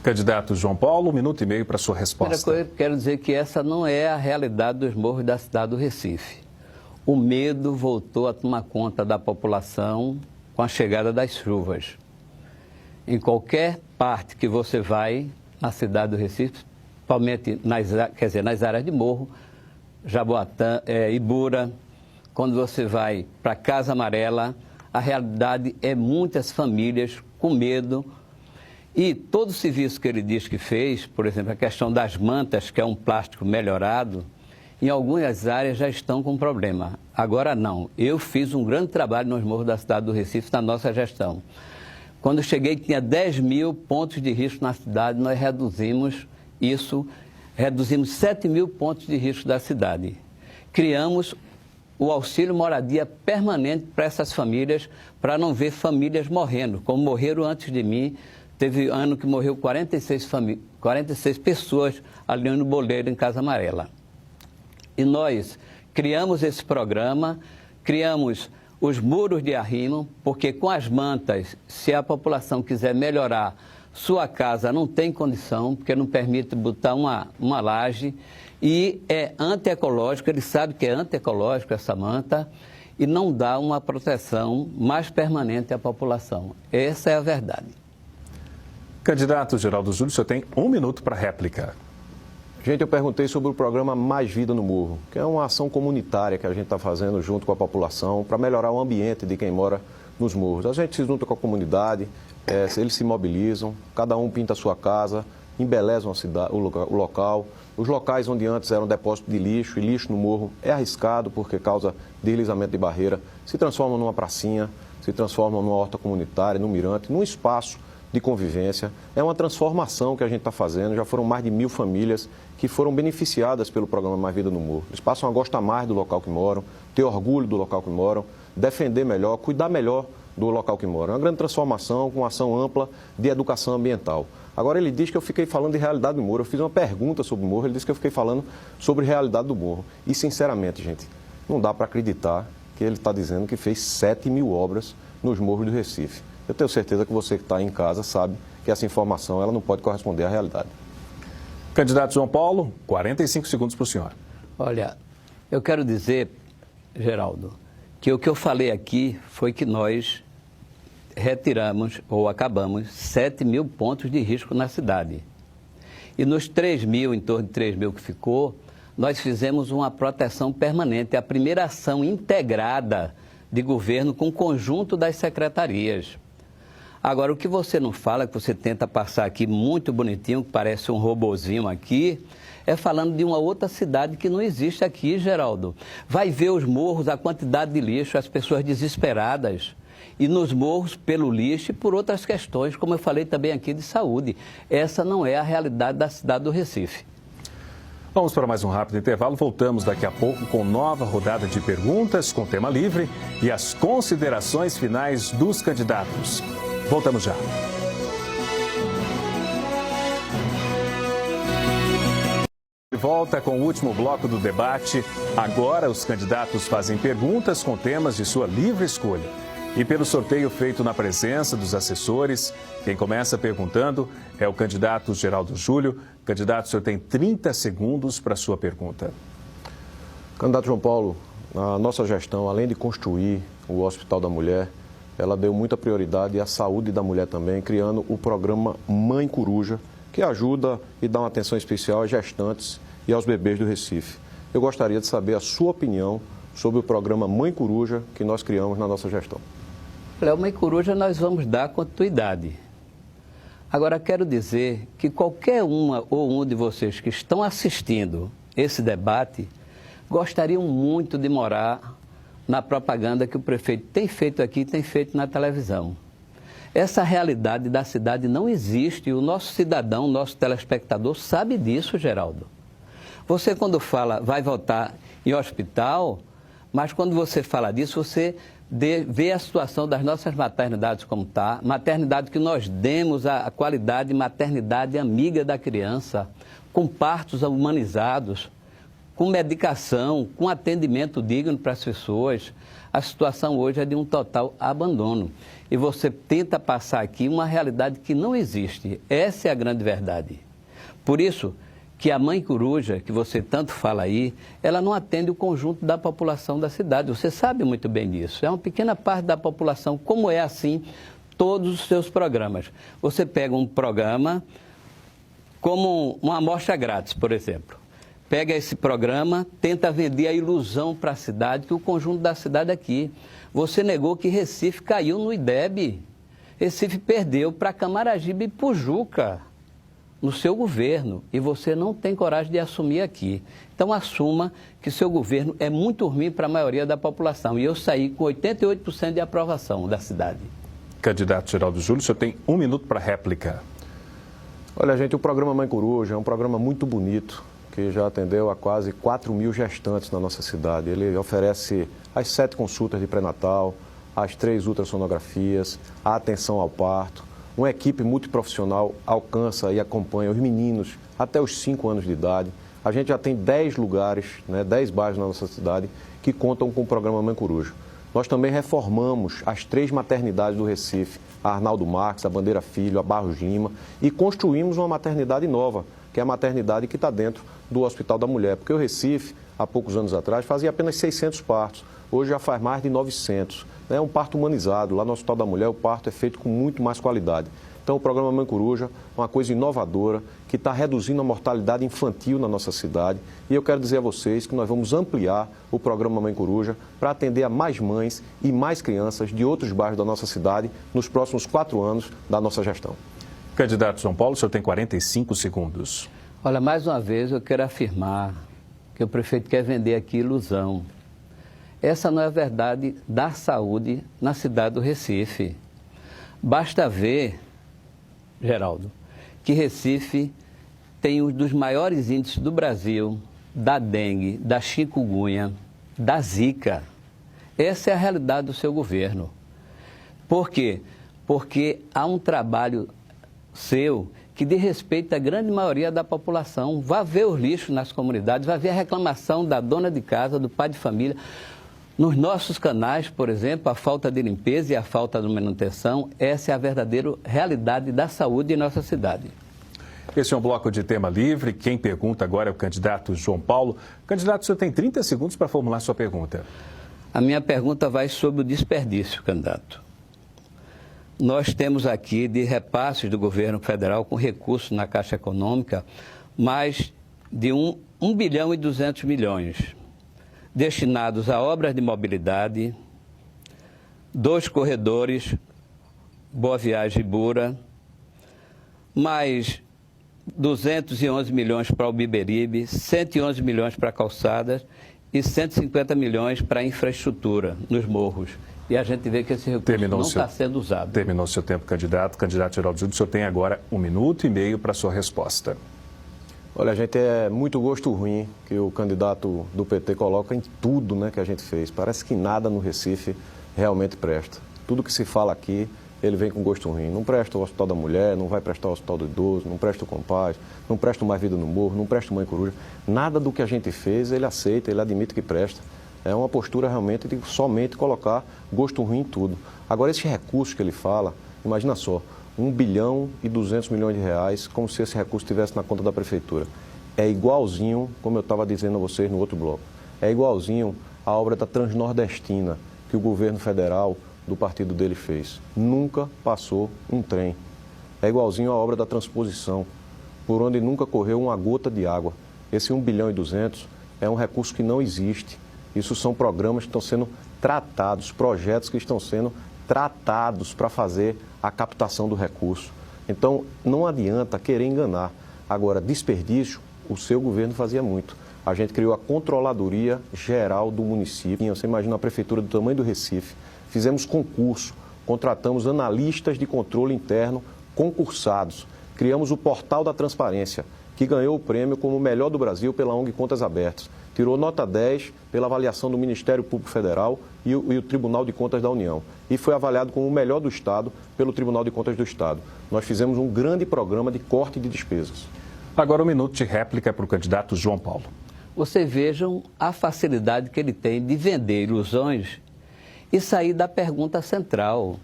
Candidato João Paulo, 1 minuto e meio para a sua resposta. Primeira coisa, quero dizer que essa não é a realidade dos morros da cidade do Recife. O medo voltou a tomar conta da população com a chegada das chuvas. Em qualquer parte que você vai na cidade do Recife, principalmente nas áreas de morro, Jaboatã, Ibura, quando você vai para Casa Amarela, a realidade é muitas famílias com medo. E todo o serviço que ele diz que fez, por exemplo, a questão das mantas, que é um plástico melhorado, em algumas áreas já estão com problema. Agora não. Eu fiz um grande trabalho nos morros da cidade do Recife, na nossa gestão. Quando eu cheguei, tinha 10.000 pontos de risco na cidade, nós reduzimos isso, reduzimos 7.000 pontos de risco da cidade. Criamos o auxílio moradia permanente para essas famílias, para não ver famílias morrendo, como morreram antes de mim. Teve ano que morreu 46 pessoas ali no Boleiro, em Casa Amarela. E nós criamos esse programa, criamos os muros de arrimo, porque com as mantas, se a população quiser melhorar sua casa, não tem condição, porque não permite botar uma laje. E é antiecológico, ele sabe que é antiecológico essa manta, e não dá uma proteção mais permanente à população. Essa é a verdade. Candidato Geraldo Júlio, o senhor tem 1 minuto para réplica. Gente, eu perguntei sobre o programa Mais Vida no Morro, que é uma ação comunitária que a gente está fazendo junto com a população para melhorar o ambiente de quem mora nos morros. A gente se junta com a comunidade, eles se mobilizam, cada um pinta a sua casa, embelezam o local. Os locais onde antes eram depósito de lixo, e lixo no morro é arriscado porque causa deslizamento de barreira, se transformam numa pracinha, se transformam numa horta comunitária, num mirante, num espaço de convivência. É uma transformação que a gente está fazendo. Já foram mais de 1.000 famílias que foram beneficiadas pelo programa Mais Vida no Morro. Eles passam a gostar mais do local que moram, ter orgulho do local que moram, defender melhor, cuidar melhor do local que moram. É uma grande transformação com ação ampla de educação ambiental. Agora ele diz que eu fiquei falando de realidade do morro. Eu fiz uma pergunta sobre o morro, ele disse que eu fiquei falando sobre realidade do morro. E sinceramente, gente, não dá para acreditar que ele está dizendo que fez 7.000 obras nos morros do Recife. Eu tenho certeza que você que está em casa sabe que essa informação ela não pode corresponder à realidade. Candidato João Paulo, 45 segundos para o senhor. Olha, eu quero dizer, Geraldo, que o que eu falei aqui foi que nós retiramos ou acabamos 7.000 pontos de risco na cidade. E nos 3.000, em torno de 3.000 que ficou, nós fizemos uma proteção permanente, a primeira ação integrada de governo com o conjunto das secretarias. Agora, o que você não fala, que você tenta passar aqui muito bonitinho, que parece um robozinho aqui, é falando de uma outra cidade que não existe aqui, Geraldo. Vai ver os morros, a quantidade de lixo, as pessoas desesperadas. E nos morros, pelo lixo e por outras questões, como eu falei também aqui de saúde. Essa não é a realidade da cidade do Recife. Vamos para mais um rápido intervalo. Voltamos daqui a pouco com nova rodada de perguntas com tema livre e as considerações finais dos candidatos. Voltamos já. De volta com o último bloco do debate. Agora os candidatos fazem perguntas com temas de sua livre escolha. E pelo sorteio feito na presença dos assessores, quem começa perguntando é o candidato Geraldo Júlio. Candidato, o senhor tem 30 segundos para a sua pergunta. Candidato João Paulo, a nossa gestão, além de construir o Hospital da Mulher, ela deu muita prioridade à saúde da mulher também, criando o programa Mãe Coruja, que ajuda e dá uma atenção especial às gestantes e aos bebês do Recife. Eu gostaria de saber a sua opinião sobre o programa Mãe Coruja que nós criamos na nossa gestão. Olha, o Mãe Coruja nós vamos dar continuidade. Agora, quero dizer que qualquer uma ou um de vocês que estão assistindo esse debate gostariam muito de morar na propaganda que o prefeito tem feito aqui e tem feito na televisão. Essa realidade da cidade não existe e o nosso cidadão, o nosso telespectador sabe disso, Geraldo. Você, quando fala, vai votar em hospital, mas quando você fala disso, você vê a situação das nossas maternidades como está, maternidade que nós demos a qualidade, maternidade amiga da criança, com partos humanizados, com medicação, com atendimento digno para as pessoas. A situação hoje é de um total abandono. E você tenta passar aqui uma realidade que não existe. Essa é a grande verdade. Por isso que a Mãe Coruja, que você tanto fala aí, ela não atende o conjunto da população da cidade. Você sabe muito bem disso. É uma pequena parte da população, como é assim todos os seus programas. Você pega um programa como uma amostra grátis, por exemplo. Pega esse programa, tenta vender a ilusão para a cidade, que o conjunto da cidade aqui. Você negou que Recife caiu no IDEB. Recife perdeu para Camaragibe e Pujuca, no seu governo, e você não tem coragem de assumir aqui. Então assuma que seu governo é muito ruim para a maioria da população. E eu saí com 88% de aprovação da cidade. Candidato Geraldo Júlio, o senhor tem 1 minuto para réplica. Olha, gente, o programa Mãe Coruja é um programa muito bonito, que já atendeu a quase 4.000 gestantes na nossa cidade. Ele oferece as 7 consultas de pré-natal, as 3 ultrassonografias, a atenção ao parto. Uma equipe multiprofissional alcança e acompanha os meninos até os 5 anos de idade. A gente já tem 10 lugares, 10 bairros na nossa cidade que contam com o programa Mãe Coruja. Nós também reformamos as 3 maternidades do Recife, a Arnaldo Marques, a Bandeira Filho, a Barros Lima, e construímos uma maternidade nova, que é a maternidade que está dentro do Hospital da Mulher. Porque o Recife, há poucos anos atrás, fazia apenas 600 partos. Hoje já faz mais de 900. É um parto humanizado. Lá no Hospital da Mulher, o parto é feito com muito mais qualidade. Então, o programa Mãe Coruja é uma coisa inovadora, que está reduzindo a mortalidade infantil na nossa cidade. E eu quero dizer a vocês que nós vamos ampliar o programa Mãe Coruja para atender a mais mães e mais crianças de outros bairros da nossa cidade nos próximos 4 anos da nossa gestão. Candidato João Paulo, o senhor tem 45 segundos. Olha, mais uma vez eu quero afirmar que o prefeito quer vender aqui ilusão. Essa não é a verdade da saúde na cidade do Recife. Basta ver, Geraldo, que Recife tem um dos maiores índices do Brasil da dengue, da chikungunya, da zika. Essa é a realidade do seu governo. Por quê? Porque há um trabalho seu que diz respeito à grande maioria da população. Vá ver os lixos nas comunidades, vá ver a reclamação da dona de casa, do pai de família. Nos nossos canais, por exemplo, a falta de limpeza e a falta de manutenção, essa é a verdadeira realidade da saúde em nossa cidade. Esse é um bloco de tema livre. Quem pergunta agora é o candidato João Paulo. Candidato, o senhor tem 30 segundos para formular sua pergunta. A minha pergunta vai sobre o desperdício, candidato. Nós temos aqui de repasses do governo federal com recursos na Caixa Econômica, mais de 1 bilhão e 200 milhões. Destinados a obras de mobilidade, 2 corredores, Boa Viagem Ibura, mais 211 milhões para o Biberibe, 111 milhões para calçadas e 150 milhões para infraestrutura nos morros. E a gente vê que esse recurso não está sendo usado. Terminou seu tempo, candidato. Candidato Geraldo Júlio, o senhor tem agora 1 minuto e meio para a sua resposta. Olha, gente, é muito gosto ruim que o candidato do PT coloca em tudo, né, que a gente fez. Parece que nada no Recife realmente presta. Tudo que se fala aqui, ele vem com gosto ruim. Não presta o Hospital da Mulher, não vai prestar o Hospital do Idoso, não presta o Compaz, não presta o Mais Vida no Morro, não presta o Mãe Coruja. Nada do que a gente fez, ele aceita, ele admite que presta. É uma postura realmente de somente colocar gosto ruim em tudo. Agora, esses recursos que ele fala, imagina só, 1 bilhão e 200 milhões de reais, como se esse recurso estivesse na conta da prefeitura. É igualzinho, como eu estava dizendo a vocês no outro bloco, é igualzinho à obra da Transnordestina, que o governo federal do partido dele fez. Nunca passou um trem. É igualzinho à obra da transposição, por onde nunca correu uma gota de água. Esse 1 bilhão e 200 é um recurso que não existe. Isso são programas que estão sendo tratados, projetos que estão sendo tratados para fazer a captação do recurso. Então, não adianta querer enganar. Agora, desperdício, o seu governo fazia muito. A gente criou a Controladoria Geral do município. Você imagina a prefeitura do tamanho do Recife. Fizemos concurso, contratamos analistas de controle interno concursados. Criamos o Portal da Transparência, que ganhou o prêmio como o melhor do Brasil pela ONG Contas Abertas. Tirou nota 10 pela avaliação do Ministério Público Federal e o Tribunal de Contas da União. E foi avaliado como o melhor do Estado pelo Tribunal de Contas do Estado. Nós fizemos um grande programa de corte de despesas. Agora 1 minuto de réplica para o candidato João Paulo. Vocês vejam a facilidade que ele tem de vender ilusões e sair da pergunta central.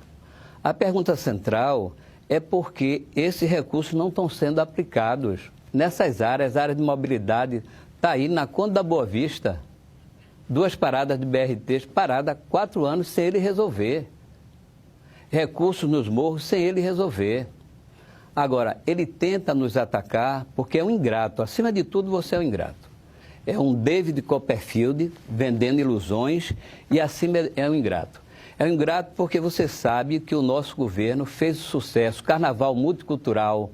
A pergunta central é porque esses recursos não estão sendo aplicados nessas áreas de mobilidade. Está aí na Conta da Boa Vista, 2 paradas de BRT, parada há 4 anos sem ele resolver. Recursos nos morros sem ele resolver. Agora, ele tenta nos atacar porque é um ingrato. Acima de tudo, você é um ingrato. É um David Copperfield vendendo ilusões e acima é um ingrato. É um ingrato porque você sabe que o nosso governo fez sucesso, carnaval multicultural,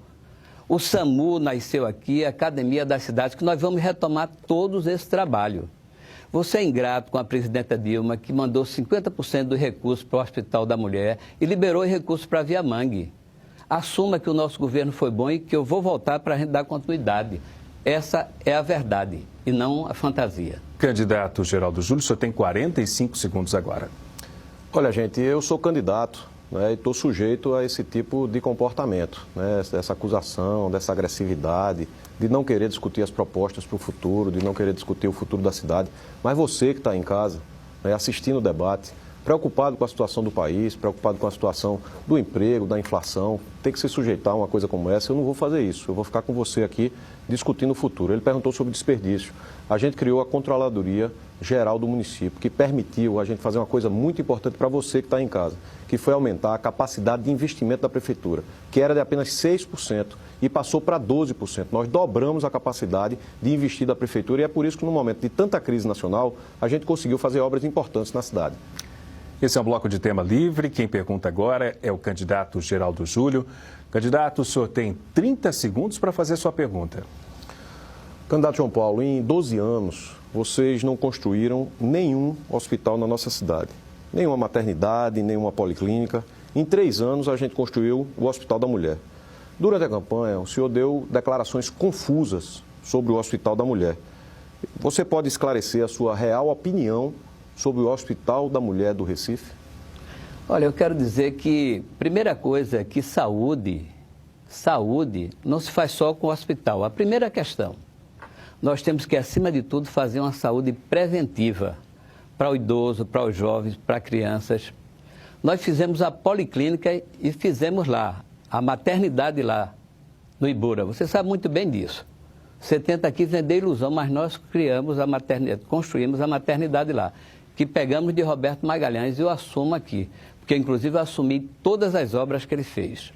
o SAMU nasceu aqui, a Academia das Cidades, que nós vamos retomar todos esse trabalho. Você é ingrato com a presidenta Dilma, que mandou 50% do recurso para o Hospital da Mulher e liberou recursos para a Via Mangue. Assuma que o nosso governo foi bom e que eu vou voltar para a gente dar continuidade. Essa é a verdade e não a fantasia. Candidato Geraldo Júlio, o senhor tem 45 segundos agora. Olha, gente, eu sou candidato, né, e estou sujeito a esse tipo de comportamento, né, dessa acusação, dessa agressividade, de não querer discutir as propostas para o futuro, de não querer discutir o futuro da cidade. Mas você que está em casa, né, assistindo o debate, preocupado com a situação do país, preocupado com a situação do emprego, da inflação, tem que se sujeitar a uma coisa como essa. Eu não vou fazer isso, eu vou ficar com você aqui discutindo o futuro. Ele perguntou sobre desperdício. A gente criou a Controladoria Geral do município, que permitiu a gente fazer uma coisa muito importante para você que está em casa, que foi aumentar a capacidade de investimento da prefeitura, que era de apenas 6% e passou para 12%. Nós dobramos a capacidade de investir da prefeitura e é por isso que no momento de tanta crise nacional, a gente conseguiu fazer obras importantes na cidade. Esse é um bloco de tema livre. Quem pergunta agora é o candidato Geraldo Júlio. Candidato, o senhor tem 30 segundos para fazer sua pergunta. Candidato João Paulo, em 12 anos, vocês não construíram nenhum hospital na nossa cidade. Nenhuma maternidade, nenhuma policlínica. Em 3 anos, a gente construiu o Hospital da Mulher. Durante a campanha, o senhor deu declarações confusas sobre o Hospital da Mulher. Você pode esclarecer a sua real opinião sobre o Hospital da Mulher do Recife? Olha, eu quero dizer que, primeira coisa é que saúde não se faz só com o hospital. A primeira questão, nós temos que, acima de tudo, fazer uma saúde preventiva para o idoso, para os jovens, para crianças. Nós fizemos a policlínica e fizemos lá, a maternidade lá, no Ibura. Você sabe muito bem disso. Você tenta aqui vender ilusão, mas nós criamos a maternidade, construímos a maternidade lá, que pegamos de Roberto Magalhães e eu assumo aqui, porque inclusive eu assumi todas as obras que ele fez.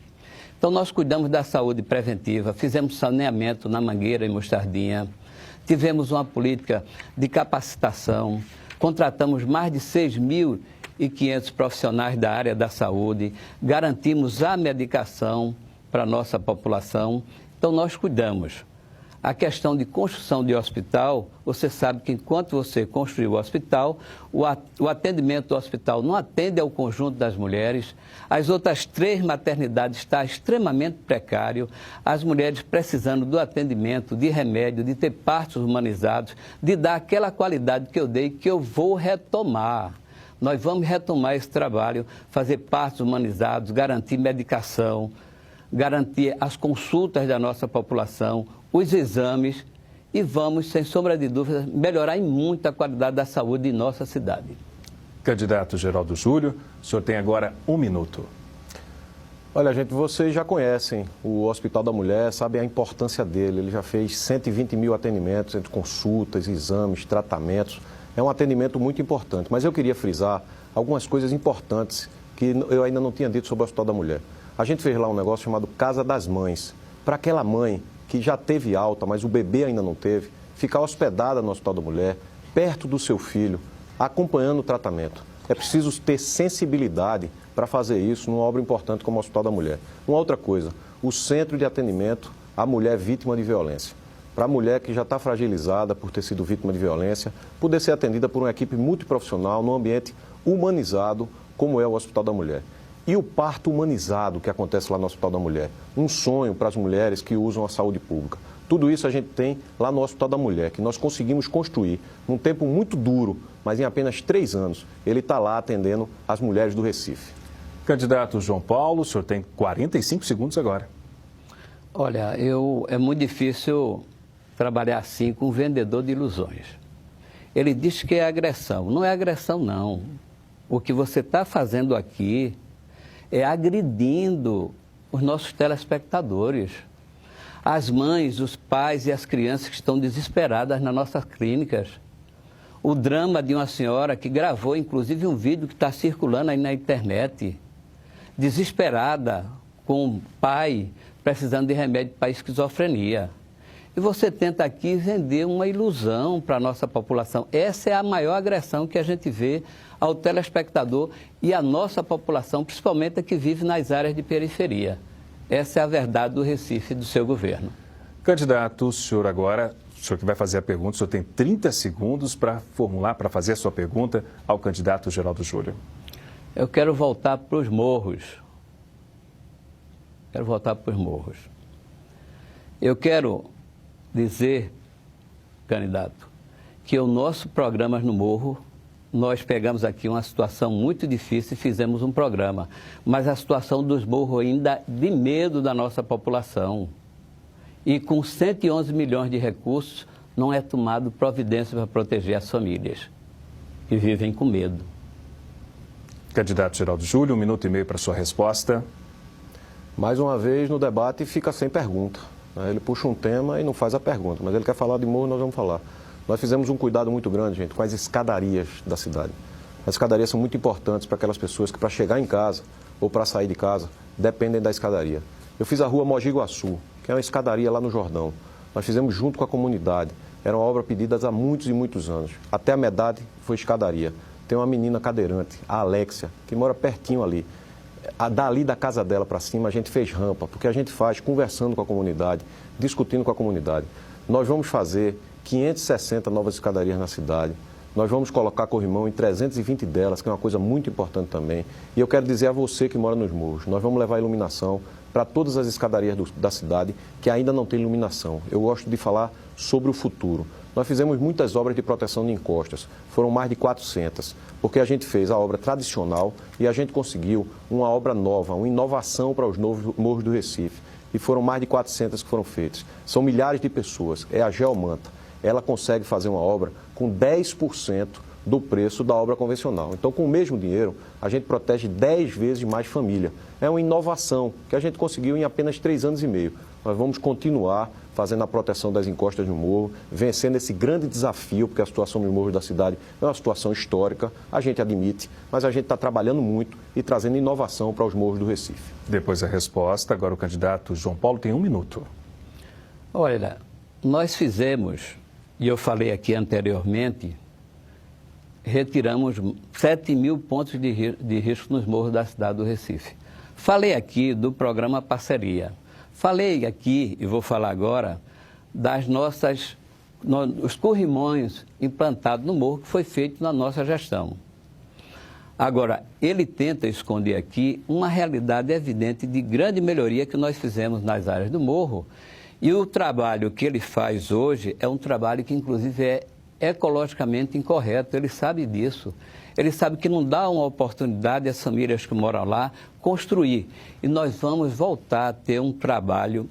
Então nós cuidamos da saúde preventiva, fizemos saneamento na Mangueira e Mostardinha, tivemos uma política de capacitação, contratamos mais de 6 mil e 500 profissionais da área da saúde, garantimos a medicação para a nossa população, então nós cuidamos. A questão de construção de hospital, você sabe que enquanto você construiu o hospital, o atendimento do hospital não atende ao conjunto das mulheres, as outras 3 maternidades estão extremamente precário, as mulheres precisando do atendimento, de remédio, de ter partos humanizados, de dar aquela qualidade que eu dei, que eu vou retomar. Nós vamos retomar esse trabalho, fazer partos humanizados, garantir medicação, garantir as consultas da nossa população, os exames e vamos, sem sombra de dúvida, melhorar em muito a qualidade da saúde em nossa cidade. Candidato Geraldo Júlio, o senhor tem agora 1 minuto. Olha, gente, vocês já conhecem o Hospital da Mulher, sabem a importância dele. Ele já fez 120 mil atendimentos entre consultas, exames, tratamentos. É um atendimento muito importante, mas eu queria frisar algumas coisas importantes que eu ainda não tinha dito sobre o Hospital da Mulher. A gente fez lá um negócio chamado Casa das Mães, para aquela mãe que já teve alta, mas o bebê ainda não teve, ficar hospedada no Hospital da Mulher, perto do seu filho, acompanhando o tratamento. É preciso ter sensibilidade para fazer isso numa obra importante como o Hospital da Mulher. Uma outra coisa, o Centro de Atendimento à Mulher Vítima de Violência. Para a mulher que já está fragilizada por ter sido vítima de violência, poder ser atendida por uma equipe multiprofissional num ambiente humanizado como é o Hospital da Mulher. E o parto humanizado que acontece lá no Hospital da Mulher. Um sonho para as mulheres que usam a saúde pública. Tudo isso a gente tem lá no Hospital da Mulher, que nós conseguimos construir num tempo muito duro, mas em apenas 3 anos. Ele está lá atendendo as mulheres do Recife. Candidato João Paulo, o senhor tem 45 segundos agora. Olha, é muito difícil trabalhar assim com um vendedor de ilusões. Ele diz que é agressão. Não é agressão, não. O que você está fazendo aqui é agredindo os nossos telespectadores, as mães, os pais e as crianças que estão desesperadas nas nossas clínicas. O drama de uma senhora que gravou, inclusive, um vídeo que está circulando aí na internet, desesperada, com um pai precisando de remédio para esquizofrenia. E você tenta aqui vender uma ilusão para a nossa população. Essa é a maior agressão que a gente vê ao telespectador e à nossa população, principalmente a que vive nas áreas de periferia. Essa é a verdade do Recife e do seu governo. Candidato, o senhor que vai fazer a pergunta, o senhor tem 30 segundos para formular, para fazer a sua pergunta ao candidato Geraldo Júlio. Eu quero voltar para os morros. Eu quero dizer, candidato, que o nosso programa no Morro, nós pegamos aqui uma situação muito difícil e fizemos um programa. Mas a situação dos morros ainda de medo da nossa população. E com 111 milhões de recursos, não é tomado providência para proteger as famílias que vivem com medo. Candidato Geraldo Júlio, 1 minuto e meio para a sua resposta. Mais uma vez, no debate, fica sem pergunta. Ele puxa um tema e não faz a pergunta, mas ele quer falar de morro, nós vamos falar. Nós fizemos um cuidado muito grande, gente, com as escadarias da cidade. As escadarias são muito importantes para aquelas pessoas que, para chegar em casa ou para sair de casa, dependem da escadaria. Eu fiz a rua Mogi Guaçu, que é uma escadaria lá no Jordão. Nós fizemos junto com a comunidade. Era uma obra pedida há muitos e muitos anos. Até a Medade foi escadaria. Tem uma menina cadeirante, a Alexia, que mora pertinho ali. Dali da casa dela para cima a gente fez rampa, porque a gente faz conversando com a comunidade, discutindo com a comunidade. Nós vamos fazer 560 novas escadarias na cidade. Nós vamos colocar corrimão em 320 delas, que é uma coisa muito importante também. E eu quero dizer a você que mora nos morros, nós vamos levar iluminação para todas as escadarias da cidade que ainda não tem iluminação. Eu gosto de falar sobre o futuro. Nós fizemos muitas obras de proteção de encostas, foram mais de 400, porque a gente fez a obra tradicional e a gente conseguiu uma obra nova, uma inovação para os novos morros do Recife. E foram mais de 400 que foram feitas. São milhares de pessoas, é a Geomanta. Ela consegue fazer uma obra com 10% do preço da obra convencional. Então, com o mesmo dinheiro, a gente protege 10 vezes mais família. É uma inovação que a gente conseguiu em apenas 3 anos e meio. Nós vamos continuar fazendo a proteção das encostas no morro, vencendo esse grande desafio, porque a situação dos morros da cidade é uma situação histórica, a gente admite, mas a gente está trabalhando muito e trazendo inovação para os morros do Recife. Depois da resposta, agora o candidato João Paulo tem 1 minuto. Olha, nós fizemos, e eu falei aqui anteriormente, retiramos 7 mil pontos de risco nos morros da cidade do Recife. Falei aqui do programa Parceria. Falei aqui, e vou falar agora, os corrimões implantados no morro que foi feito na nossa gestão. Agora, ele tenta esconder aqui uma realidade evidente de grande melhoria que nós fizemos nas áreas do morro, e o trabalho que ele faz hoje é um trabalho que, inclusive, é ecologicamente incorreto. Ele sabe disso. Ele sabe que não dá uma oportunidade às famílias que moram lá construir. E nós vamos voltar a ter um trabalho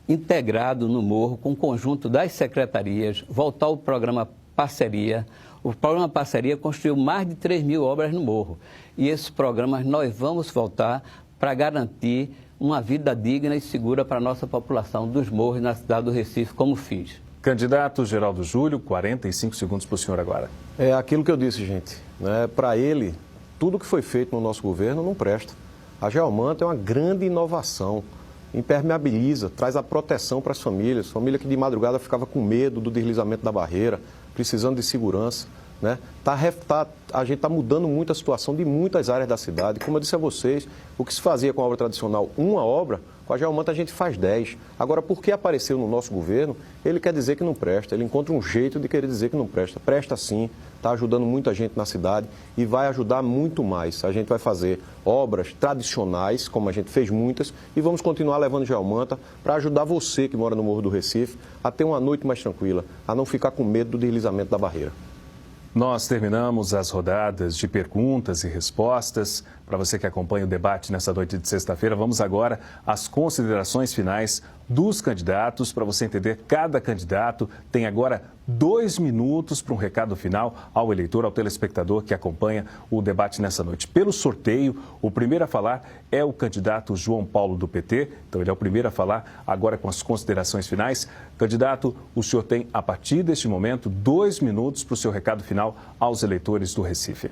integrado no morro com o conjunto das secretarias, voltar ao programa Parceria. O programa Parceria construiu mais de 3 mil obras no morro. E esses programas nós vamos voltar para garantir uma vida digna e segura para a nossa população dos morros na cidade do Recife, como fiz. Candidato Geraldo Júlio, 45 segundos para o senhor agora. É aquilo que eu disse, gente. Né? Para ele, tudo que foi feito no nosso governo não presta. A Geomanta é uma grande inovação. Impermeabiliza, traz a proteção para as famílias. Família que de madrugada ficava com medo do deslizamento da barreira, precisando de segurança. Né? A gente está mudando muito a situação de muitas áreas da cidade. Como eu disse a vocês, o que se fazia com a obra tradicional, uma obra, com a Geomanta a gente faz 10. Agora, porque apareceu no nosso governo, ele quer dizer que não presta. Ele encontra um jeito de querer dizer que não presta. Presta sim, está ajudando muita gente na cidade e vai ajudar muito mais. A gente vai fazer obras tradicionais, como a gente fez muitas, e vamos continuar levando Geomanta para ajudar você que mora no Morro do Recife a ter uma noite mais tranquila, a não ficar com medo do deslizamento da barreira. Nós terminamos as rodadas de perguntas e respostas. Para você que acompanha o debate nessa noite de sexta-feira, vamos agora às considerações finais dos candidatos. Para você entender, cada candidato tem agora 2 minutos para um recado final ao eleitor, ao telespectador que acompanha o debate nessa noite. Pelo sorteio, o primeiro a falar é o candidato João Paulo do PT. Então, ele é o primeiro a falar agora com as considerações finais. Candidato, o senhor tem, a partir deste momento, 2 minutos para o seu recado final aos eleitores do Recife.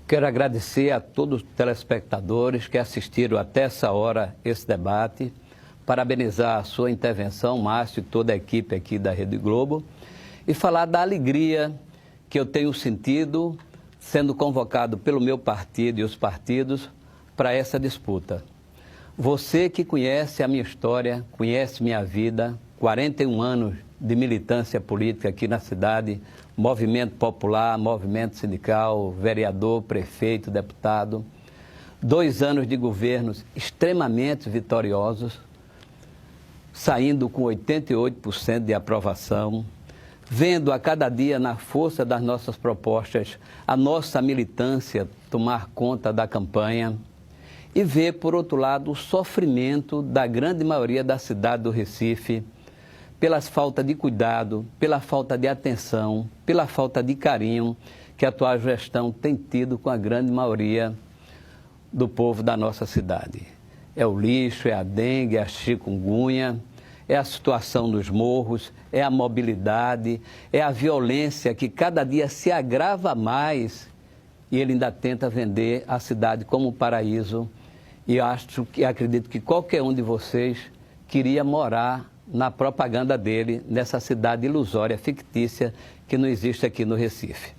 Quero agradecer a todos os telespectadores que assistiram até essa hora esse debate, parabenizar a sua intervenção, Márcio e toda a equipe aqui da Rede Globo, e falar da alegria que eu tenho sentido sendo convocado pelo meu partido e os partidos para essa disputa. Você que conhece a minha história, conhece minha vida, 41 anos de militância política aqui na cidade, movimento popular, movimento sindical, vereador, prefeito, deputado, 2 anos de governos extremamente vitoriosos, saindo com 88% de aprovação, vendo a cada dia, na força das nossas propostas, a nossa militância tomar conta da campanha e ver, por outro lado, o sofrimento da grande maioria da cidade do Recife, pela falta de cuidado, pela falta de atenção, pela falta de carinho que a atual gestão tem tido com a grande maioria do povo da nossa cidade. É o lixo, é a dengue, é a chikungunya, é a situação dos morros, é a mobilidade, é a violência que cada dia se agrava mais e ele ainda tenta vender a cidade como um paraíso. E acredito que qualquer um de vocês queria morar na propaganda dele, nessa cidade ilusória, fictícia, que não existe aqui no Recife.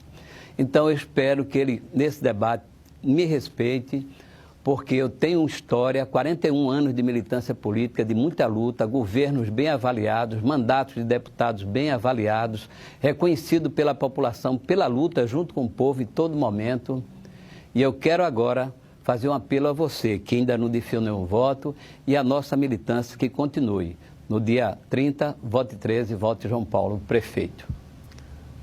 Então, eu espero que ele, nesse debate, me respeite, porque eu tenho história, 41 anos de militância política, de muita luta, governos bem avaliados, mandatos de deputados bem avaliados, reconhecido pela população, pela luta junto com o povo em todo momento. E eu quero agora fazer um apelo a você, que ainda não definiu um voto, e a nossa militância que continue. No dia 30, vote 13, vote João Paulo, prefeito.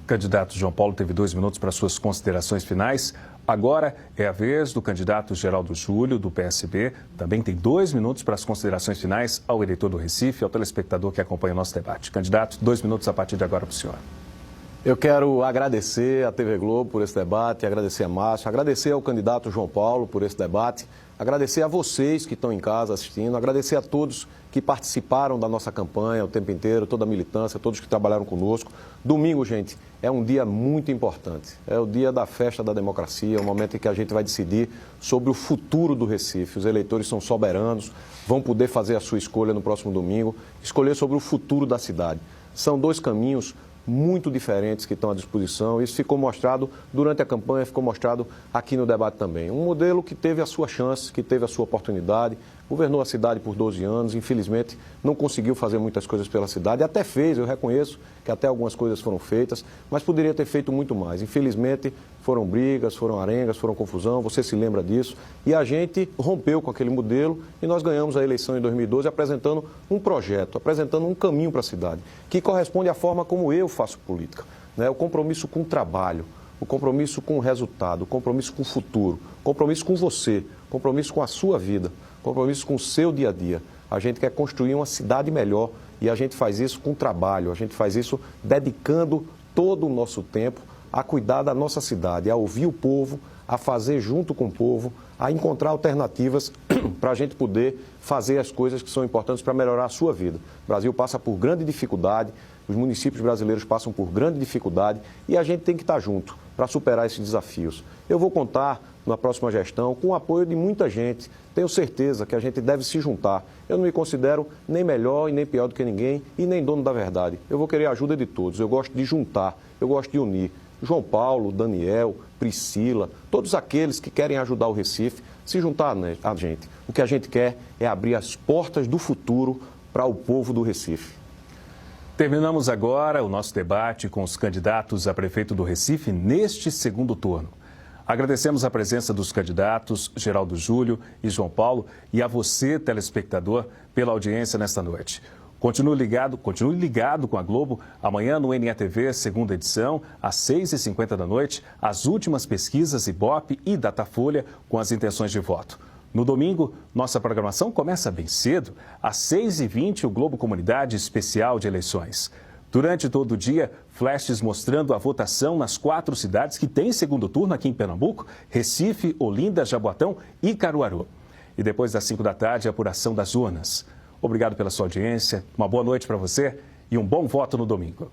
Candidato João Paulo teve 2 minutos para suas considerações finais. Agora é a vez do candidato Geraldo Júlio, do PSB. Também tem 2 minutos para as considerações finais ao eleitor do Recife, ao telespectador que acompanha o nosso debate. Candidato, 2 minutos a partir de agora para o senhor. Eu quero agradecer à TV Globo por esse debate, agradecer a Márcio, agradecer ao candidato João Paulo por esse debate, agradecer a vocês que estão em casa assistindo, agradecer a todos que participaram da nossa campanha o tempo inteiro, toda a militância, todos que trabalharam conosco. Domingo, gente, é um dia muito importante. É o dia da festa da democracia, o momento em que a gente vai decidir sobre o futuro do Recife. Os eleitores são soberanos, vão poder fazer a sua escolha no próximo domingo, escolher sobre o futuro da cidade. São 2 caminhos muito diferentes que estão à disposição. Isso ficou mostrado durante a campanha, ficou mostrado aqui no debate também. Um modelo que teve a sua chance, que teve a sua oportunidade, governou a cidade por 12 anos, infelizmente não conseguiu fazer muitas coisas pela cidade, até fez, eu reconheço que até algumas coisas foram feitas, mas poderia ter feito muito mais. Infelizmente foram brigas, foram arengas, foram confusão, você se lembra disso, e a gente rompeu com aquele modelo e nós ganhamos a eleição em 2012 apresentando um projeto, apresentando um caminho para a cidade, que corresponde à forma como eu faço política, né? O compromisso com o trabalho, o compromisso com o resultado, o compromisso com o futuro, o compromisso com você, o compromisso com a sua vida, compromisso com o seu dia a dia. A gente quer construir uma cidade melhor e a gente faz isso com trabalho, a gente faz isso dedicando todo o nosso tempo a cuidar da nossa cidade, a ouvir o povo, a fazer junto com o povo, a encontrar alternativas para a gente poder fazer as coisas que são importantes para melhorar a sua vida. O Brasil passa por grande dificuldade, os municípios brasileiros passam por grande dificuldade e a gente tem que estar junto para superar esses desafios. Eu vou contar na próxima gestão com o apoio de muita gente. Tenho certeza que a gente deve se juntar. Eu não me considero nem melhor e nem pior do que ninguém e nem dono da verdade. Eu vou querer a ajuda de todos. Eu gosto de juntar, eu gosto de unir. João Paulo, Daniel, Priscila, todos aqueles que querem ajudar o Recife, se juntar a gente. O que a gente quer é abrir as portas do futuro para o povo do Recife. Terminamos agora o nosso debate com os candidatos a prefeito do Recife neste segundo turno. Agradecemos a presença dos candidatos Geraldo Júlio e João Paulo e a você, telespectador, pela audiência nesta noite. Continue ligado com a Globo. Amanhã no NETV, segunda edição, às 6h50 da noite, as últimas pesquisas Ibope e Datafolha com as intenções de voto. No domingo, nossa programação começa bem cedo. Às 6h20, o Globo Comunidade Especial de Eleições. Durante todo o dia, flashes mostrando a votação nas 4 cidades que têm segundo turno aqui em Pernambuco: Recife, Olinda, Jaboatão e Caruaru. E depois das 5 da tarde, a apuração das urnas. Obrigado pela sua audiência, uma boa noite para você e um bom voto no domingo.